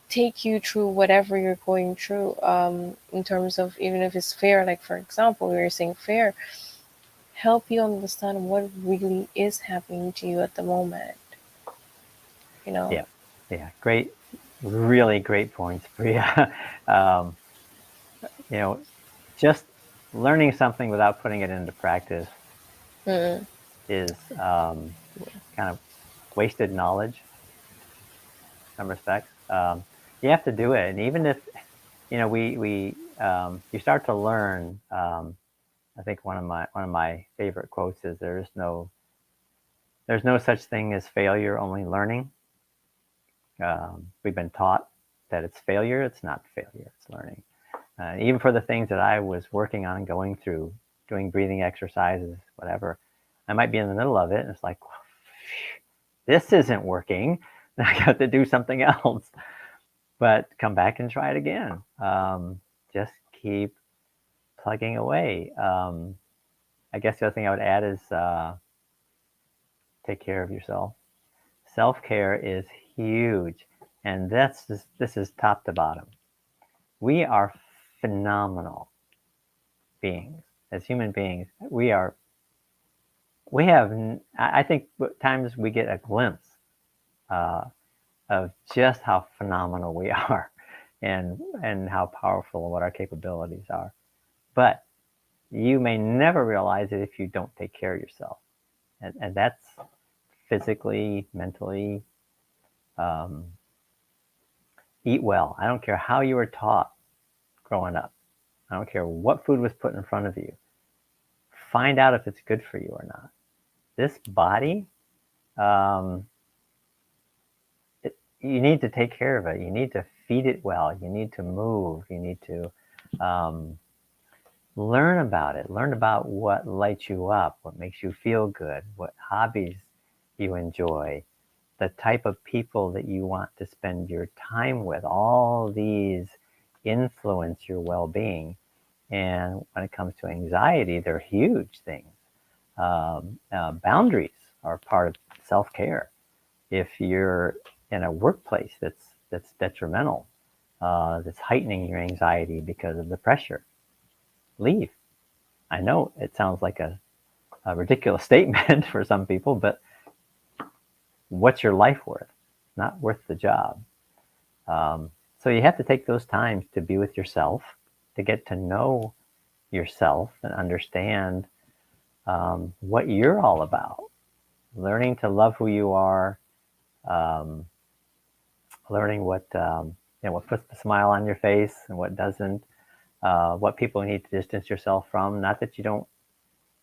take you through whatever you're going through, in terms of even if it's fear, like for example we were saying fear, help you understand what really is happening to you at the moment you know yeah, yeah. Great, really great points, Priya. um, you know, just learning something without putting it into practice mm, is kind of wasted knowledge in some respects. You have to do it, and even if we you start to learn. I think one of my favorite quotes is there's no such thing as failure, only learning. We've been taught that it's failure. It's not failure. It's learning. Even for the things that I was working on, going through, doing breathing exercises, whatever, I might be in the middle of it, and it's like, this isn't working. I have to do something else. But come back and try it again. Just keep plugging away. I guess the other thing I would add is take care of yourself. Self care is huge, and this is top to bottom. We are phenomenal beings as human beings. We have. I think at times we get a glimpse uh, of just how phenomenal we are, and how powerful and what our capabilities are. But you may never realize it if you don't take care of yourself, and that's physically, mentally. Um, Eat well. I don't care how you were taught growing up. I don't care what food was put in front of you. Find out if it's good for you or not. This body, um, you need to take care of it. You need to feed it well. You need to move. You need to um, learn about it. Learn about what lights you up, what makes you feel good, what hobbies you enjoy, the type of people that you want to spend your time with. All these influence your well being. And when it comes to anxiety, they're huge things. Boundaries are part of self care. If you're in a workplace that's detrimental, that's heightening your anxiety because of the pressure, leave. I know it sounds like a ridiculous statement for some people, but what's your life worth? Not worth the job. Um, so you have to take those times to be with yourself, to get to know yourself and understand what you're all about. Learning to love who you are, um, learning what puts the smile on your face and what doesn't, what people you need to distance yourself from. Not that you don't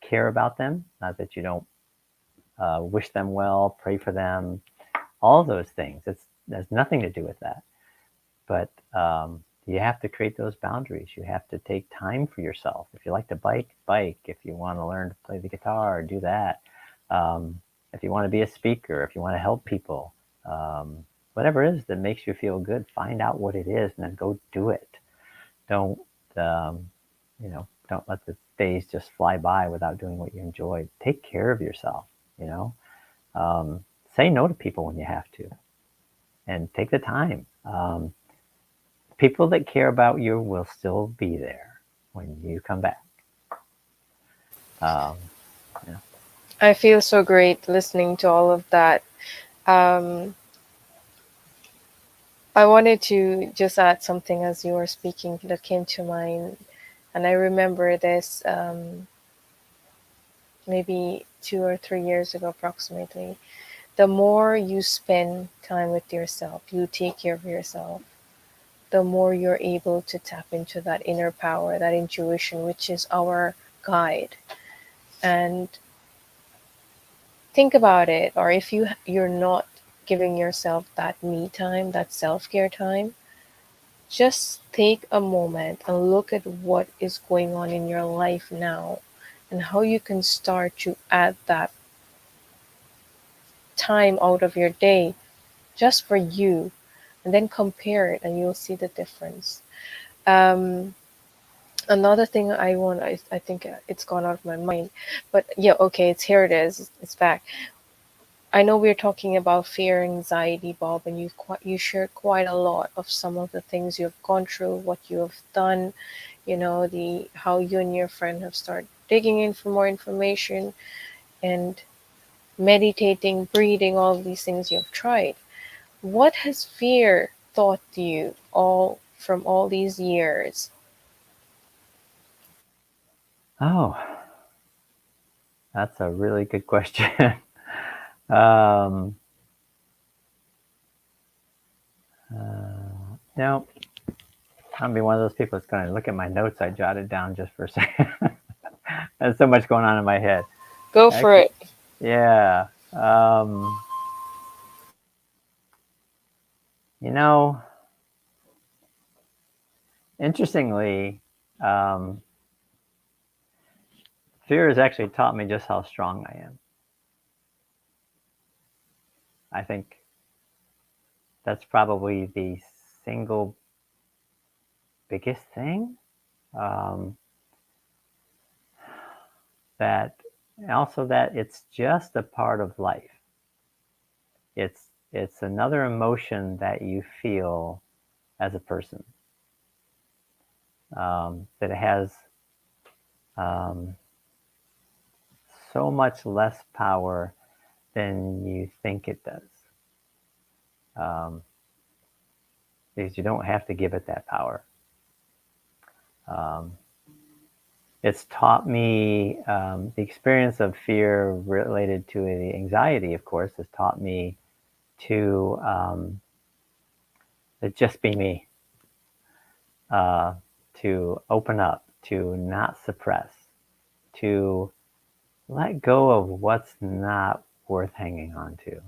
care about them, not that you don't wish them well, pray for them, all those things. It has nothing to do with that. But you have to create those boundaries. You have to take time for yourself. If you like to bike, bike. If you want to learn to play the guitar, do that. Um, if you want to be a speaker, if you want to help people, whatever it is that makes you feel good, find out what it is and then go do it. Don't, um, don't let the days just fly by without doing what you enjoy. Take care of yourself, you know. Um, say no to people when you have to, and take the time. People that care about you will still be there when you come back. Um, yeah. I feel so great listening to all of that. Um, I wanted to just add something as you were speaking that came to mind. And I remember this maybe 2 or 3 years ago, approximately. The more you spend time with yourself, you take care of yourself, the more you're able to tap into that inner power, that intuition, which is our guide. And think about it, or if you're not giving yourself that me time, that self-care time, just take a moment and look at what is going on in your life now and how you can start to add that time out of your day just for you, and then compare it and you'll see the difference. um, Another thing I think it's gone out of my mind, but yeah, okay, it is, it's back. I know we're talking about fear, anxiety, Bob, and you shared quite a lot of some of the things you've gone through, what you have done, the how you and your friend have started digging in for more information and meditating, breathing, all of these things you've tried. What has fear taught you all from all these years? Oh, that's a really good question. um, now, I'll be one of those people that's going to look at my notes I jotted down just for a second. There's so much going on in my head. Go for Actually, it. yeah. You know, interestingly, um, fear has actually taught me just how strong I am. I think that's probably the single biggest thing, um, that also that it's just a part of life. It's it's another emotion that you feel as a person, that has um, so much less power than you think it does, um, because you don't have to give it that power. Um, it's taught me, the experience of fear related to the anxiety, of course, has taught me to just be me, uh, to open up, to not suppress, to let go of what's not worth hanging on to.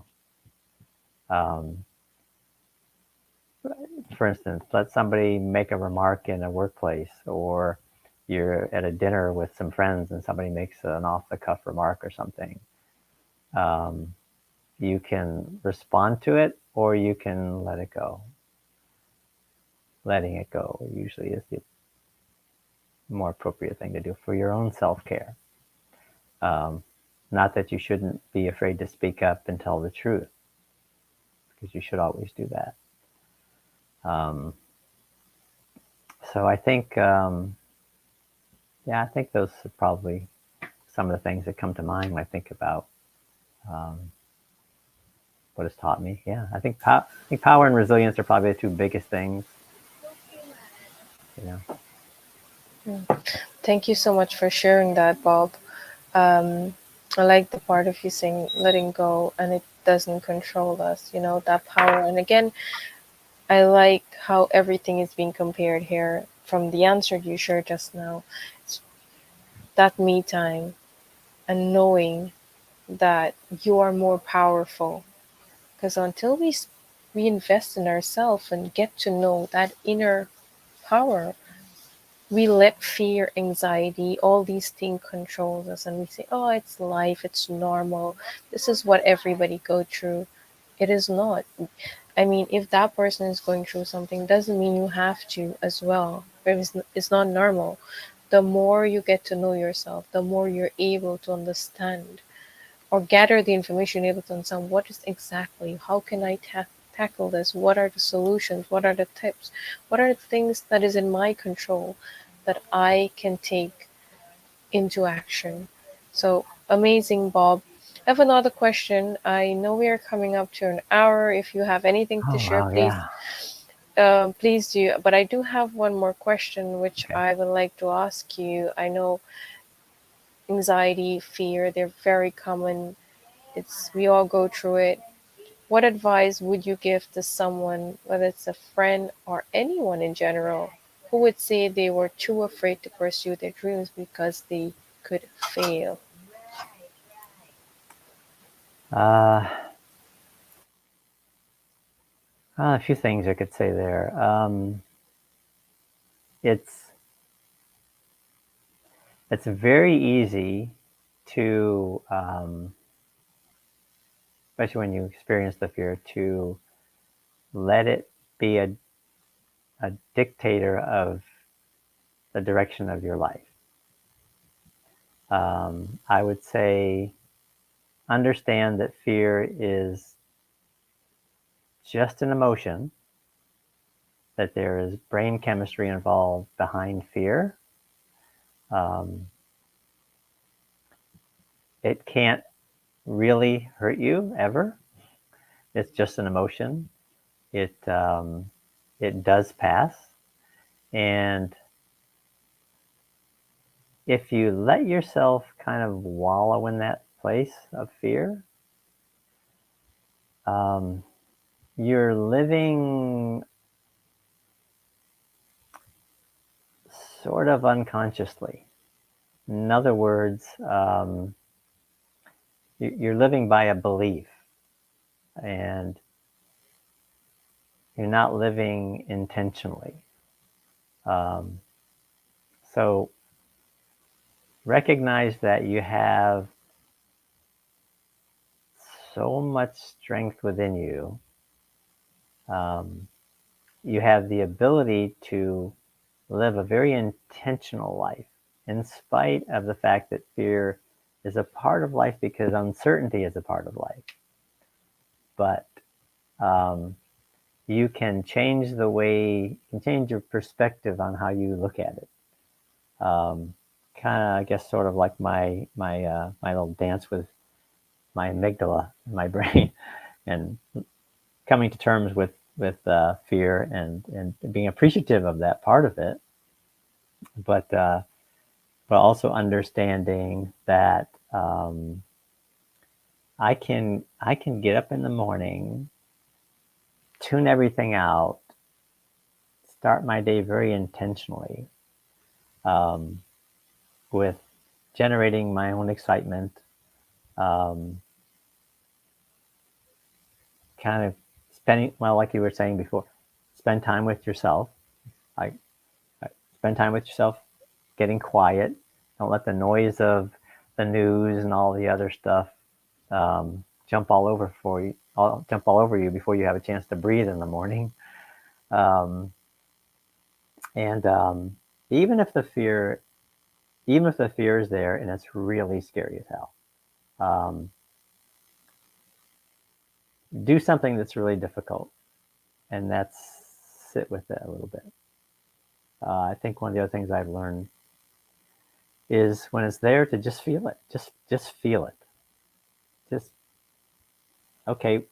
For instance, let somebody make a remark in a workplace, or you're at a dinner with some friends and somebody makes an off the cuff remark or something. Um, you can respond to it or you can let it go. Letting it go usually is the more appropriate thing to do for your own self care. Um, Not that you shouldn't be afraid to speak up and tell the truth, because you should always do that. Um, so I think, yeah, I think those are probably some of the things that come to mind when I think about, um, what it's taught me. Yeah, I think power and resilience are probably the two biggest things. You know. Mm. Thank you so much for sharing that, Bob. Um, I like the part of you saying letting go and it doesn't control us, that power. And again, I like how everything is being compared here from the answer you shared just now. It's that me time and knowing that you are more powerful. Because until we invest in ourselves and get to know that inner power, we let fear, anxiety, all these things control us, and we say, "Oh, it's life, it's normal. This is what everybody go through." It is not. I mean, if that person is going through something, doesn't mean you have to as well. It's not normal. The more you get to know yourself, the more you're able to understand or gather the information, able to understand what is exactly, how can I tackle this? What are the solutions? What are the tips? What are the things that is in my control that I can take into action? So amazing, Bob. I have another question. I know we are coming up to an hour. If you have anything to Oh, share, wow, please, yeah. please do. But I do have one more question, which Okay. I would like to ask you. I know anxiety, fear, they're very common. It's we all go through it. What advice would you give to someone, whether it's a friend or anyone in general, who would say they were too afraid to pursue their dreams because they could fail? Uh, a few things I could say there. It's it's very easy to, especially when you experience the fear, to let it be a dictator of the direction of your life. I would say understand that fear is just an emotion, that there is brain chemistry involved behind fear. Um, it can't really hurt you ever. It's just an emotion. It does pass, and if you let yourself kind of wallow in that place of fear, um, you're living sort of unconsciously. In other words, you're living by a belief, and you're not living intentionally. Um, so recognize that you have so much strength within you. Um, you have the ability to live a very intentional life in spite of the fact that fear is a part of life because uncertainty is a part of life. But um, you can change the way, you can change your perspective on how you look at it. Um, kind of, I guess, sort of like my little dance with my amygdala in my brain, and coming to terms with fear and being appreciative of that part of it, but but also understanding that I can get up in the morning, tune everything out, start my day very intentionally, um, with generating my own excitement, um, kind of spending, well, like you were saying before, spend time with yourself. I, I spend time with yourself, getting quiet. Don't let the noise of the news and all the other stuff jump all over you before you have a chance to breathe in the morning. Um, and even if the fear, even if the fear is there and it's really scary as hell, um, do something that's really difficult, and that's sit with it a little bit. I think one of the other things I've learned is when it's there to just feel it. Just feel it. Just okay,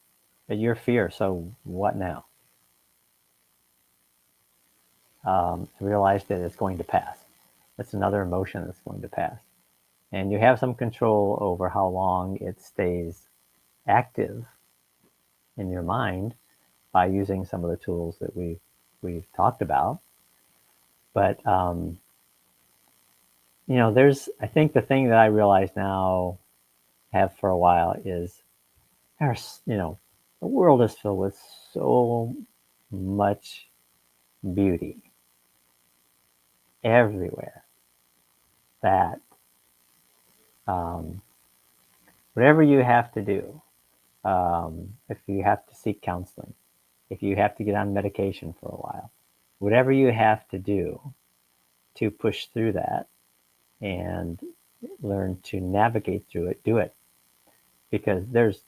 your fear. So what now? Realize that it's going to pass. It's another emotion that's going to pass, and you have some control over how long it stays active in your mind. by using some of the tools that we've talked about. But there's I think the thing that I realize now, have for a while, is the world is filled with so much beauty everywhere that um, whatever you have to do, if you have to seek counseling, if you have to get on medication for a while, whatever you have to do to push through that and learn to navigate through it, do it. Because there's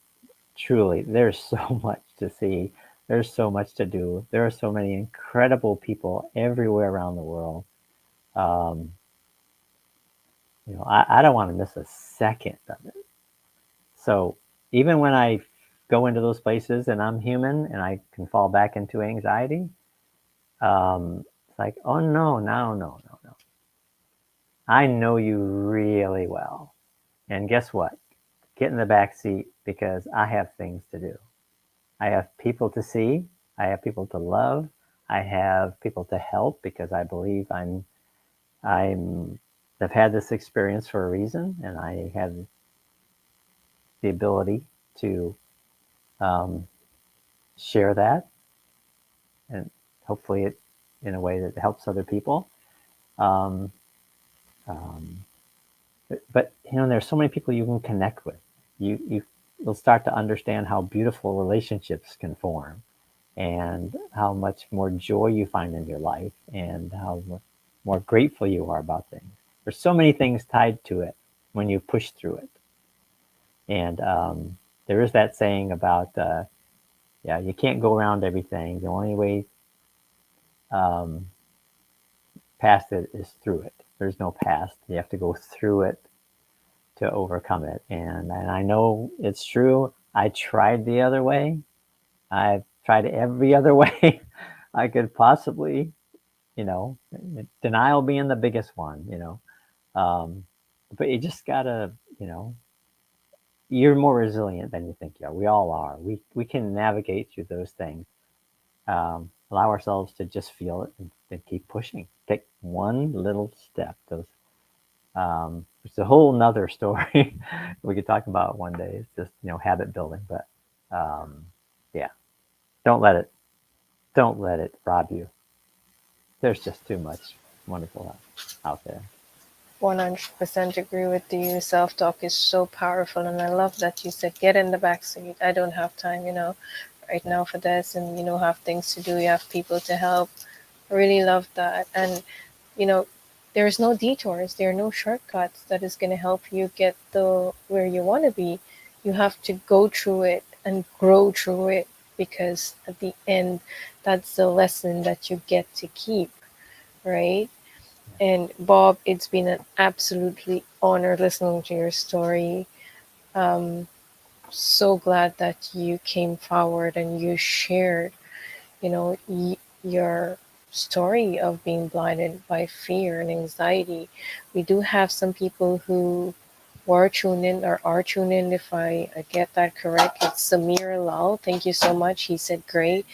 so much to see. There's so much to do. There are so many incredible people everywhere around the world. Um, I don't want to miss a second of it. So even when I go into those places and I'm human and I can fall back into anxiety, it's like, oh no, no, no, no, no. I know you really well. And guess what? Get in the back seat because I have things to do. I have people to see. I have people to love. I have people to help because I believe I've had this experience for a reason, and I have the ability to um, share that, and hopefully it in a way that helps other people. Um, um, but there's so many people you can connect with. You'll start to understand how beautiful relationships can form, and how much more joy you find in your life, and how more grateful you are about things. There's so many things tied to it when you push through it. And there is that saying about, yeah, you can't go around everything. The only way um, past it is through it. There's no past. You have to go through it to overcome it. And I know it's true. I tried the other way. I've tried every other way I could possibly, you know, denial being the biggest one. Um, but you just gotta, you know, you're more resilient than you think you are. We all are. We can navigate through those things. Allow ourselves to just feel it and keep pushing. Take one little step. It's a whole nother story we could talk about one day. It's just habit building, but yeah, don't let it don't let it rob you. There's just too much wonderful out there. 100% agree with you. Self talk is so powerful, and I love that you said get in the back seat. I don't have time, right Yeah. now for this, and have things to do. You have people to help. I really love that, and you know, there's no detours. There are no shortcuts that is going to help you get the where you want to be. You have to go through it and grow through it because at the end, that's the lesson that you get to keep, right? And Bob, it's been an absolutely honor listening to your story. Um, so glad that you came forward and you shared, your story of being blinded by fear and anxiety. We do have some people who were tuned in or are tuned in, if I get that correct. It's Samir Lal. Thank you so much. He said great.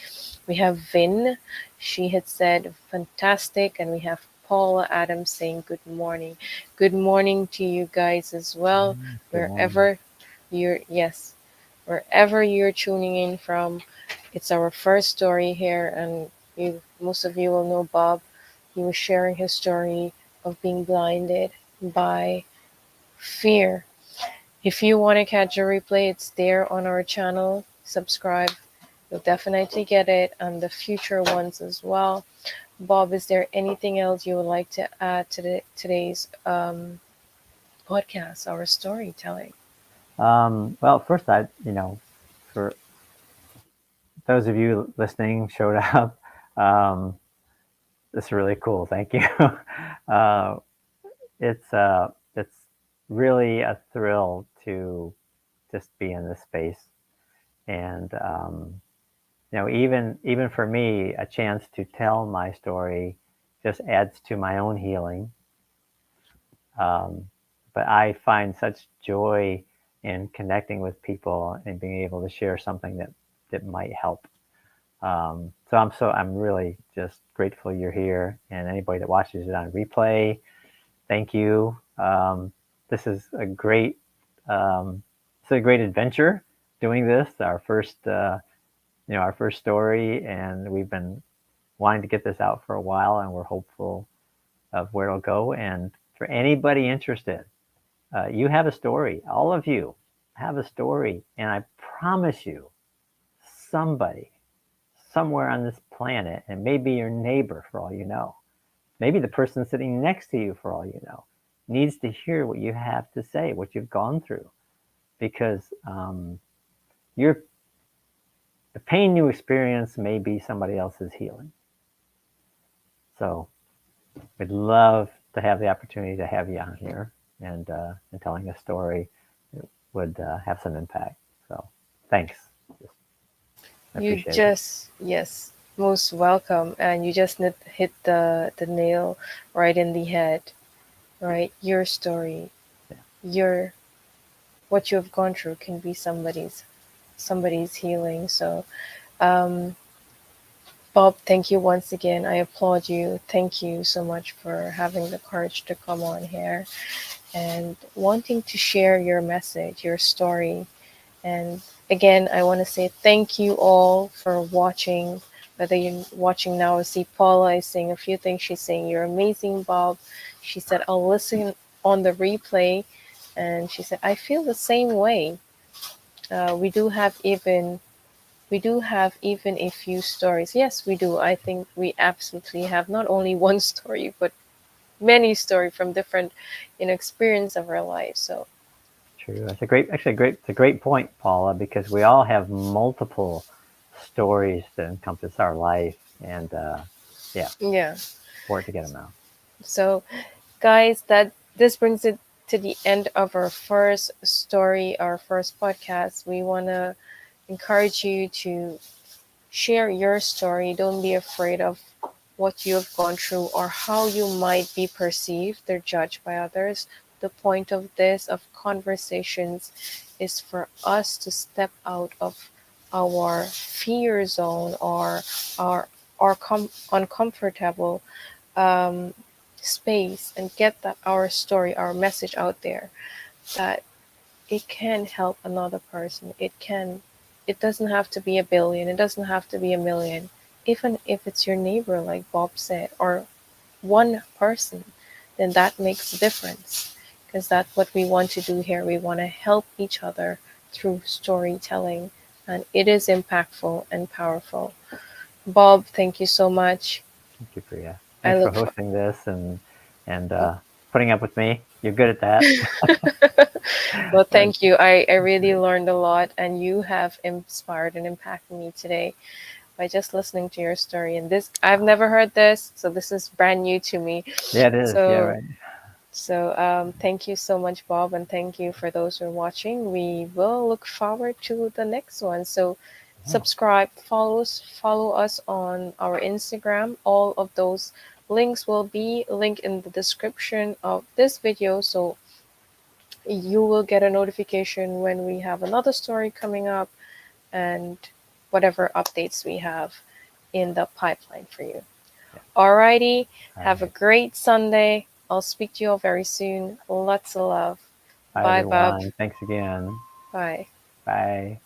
We have Vin. She had said fantastic. And we have Paula Adams saying good morning. Good morning to you guys as well. Good morning. Wherever yes, wherever you're tuning in from. It's our first story here, and most of you will know Bob. He was sharing his story of being blinded by fear. If you want to catch a replay, it's there on our channel. Subscribe. You'll definitely get it, and the future ones as well. Bob, is there anything else you would like to add to today's podcast, our storytelling? Well, first, for those of you listening, showed up. Um, it's really cool. Thank you. uh, it's really a thrill to just be in this space, and even for me, a chance to tell my story just adds to my own healing. Um, but I find such joy in connecting with people and being able to share something that might help. I'm really just grateful you're here, and anybody that watches it on replay, thank you. This is a great it's a great adventure doing this. Our first story, and we've been wanting to get this out for a while, and we're hopeful of where it'll go. And for anybody interested, you have a story. All of you have a story, and I promise you, somebody somewhere on this planet, and maybe your neighbor for all you know, maybe the person sitting next to you for all you know, needs to hear what you have to say, what you've gone through, because your the pain you experience may be somebody else's healing. So we'd love to have the opportunity to have you on here and telling a story that would have some impact. So thanks. I You appreciate it. just, yes, most welcome. And you just hit the nail right in the head, right? Your story, Yeah, your what you have gone through can be somebody's healing. So, um, Bob, thank you once again. I applaud you. Thank you so much for having the courage to come on here and wanting to share your message, your story. And again, I want to say thank you all for watching. Whether you're watching now, I see Paula is saying a few things. She's saying, "You're amazing, Bob." She said, "I'll listen on the replay." And she said, "I feel the same way." We do have even a few stories. Yes, we do. I think we absolutely have not only one story, but many stories from different, experience of our lives. So true. It's a it's a great point, Paula, because we all have multiple stories that encompass our life, and yeah, yeah. important to get them out. So guys, that this brings it to the end of our first story, our first podcast. We want to encourage you to share your story. Don't be afraid of what you have gone through or how you might be perceived or judged by others. The point of this, of conversations, is for us to step out of our fear zone or uncomfortable um, space and get that our story, our message out there, that it can help another person. It doesn't have to be a billion, it doesn't have to be a million. Even if it's your neighbor, like Bob said, or one person, then that makes a difference. Because that's what we want to do here. We want to help each other through storytelling, and it is impactful and powerful. Bob, thank you so much. Thank you, Priya. I Thanks for look for hosting this and putting up with me. You're good at that. well, That's thank you. I really great. learned a lot, and you have inspired and impacted me today by just listening to your story. And this, I've never heard this, so this is brand new to me. Yeah, it is. Yeah, So, right. thank you so much, Bob, and thank you for those who are watching. We will look forward to the next one. So, Oh, subscribe, follow us on our Instagram. All of those links will be linked in the description of this video. So you will get a notification when we have another story coming up and whatever updates we have in the pipeline for you. yeah. Alrighty, All have a right. great Sunday. I'll speak to you all very soon. Lots of love. Bye, Bye, Bob. everyone. Thanks again. Bye. Bye.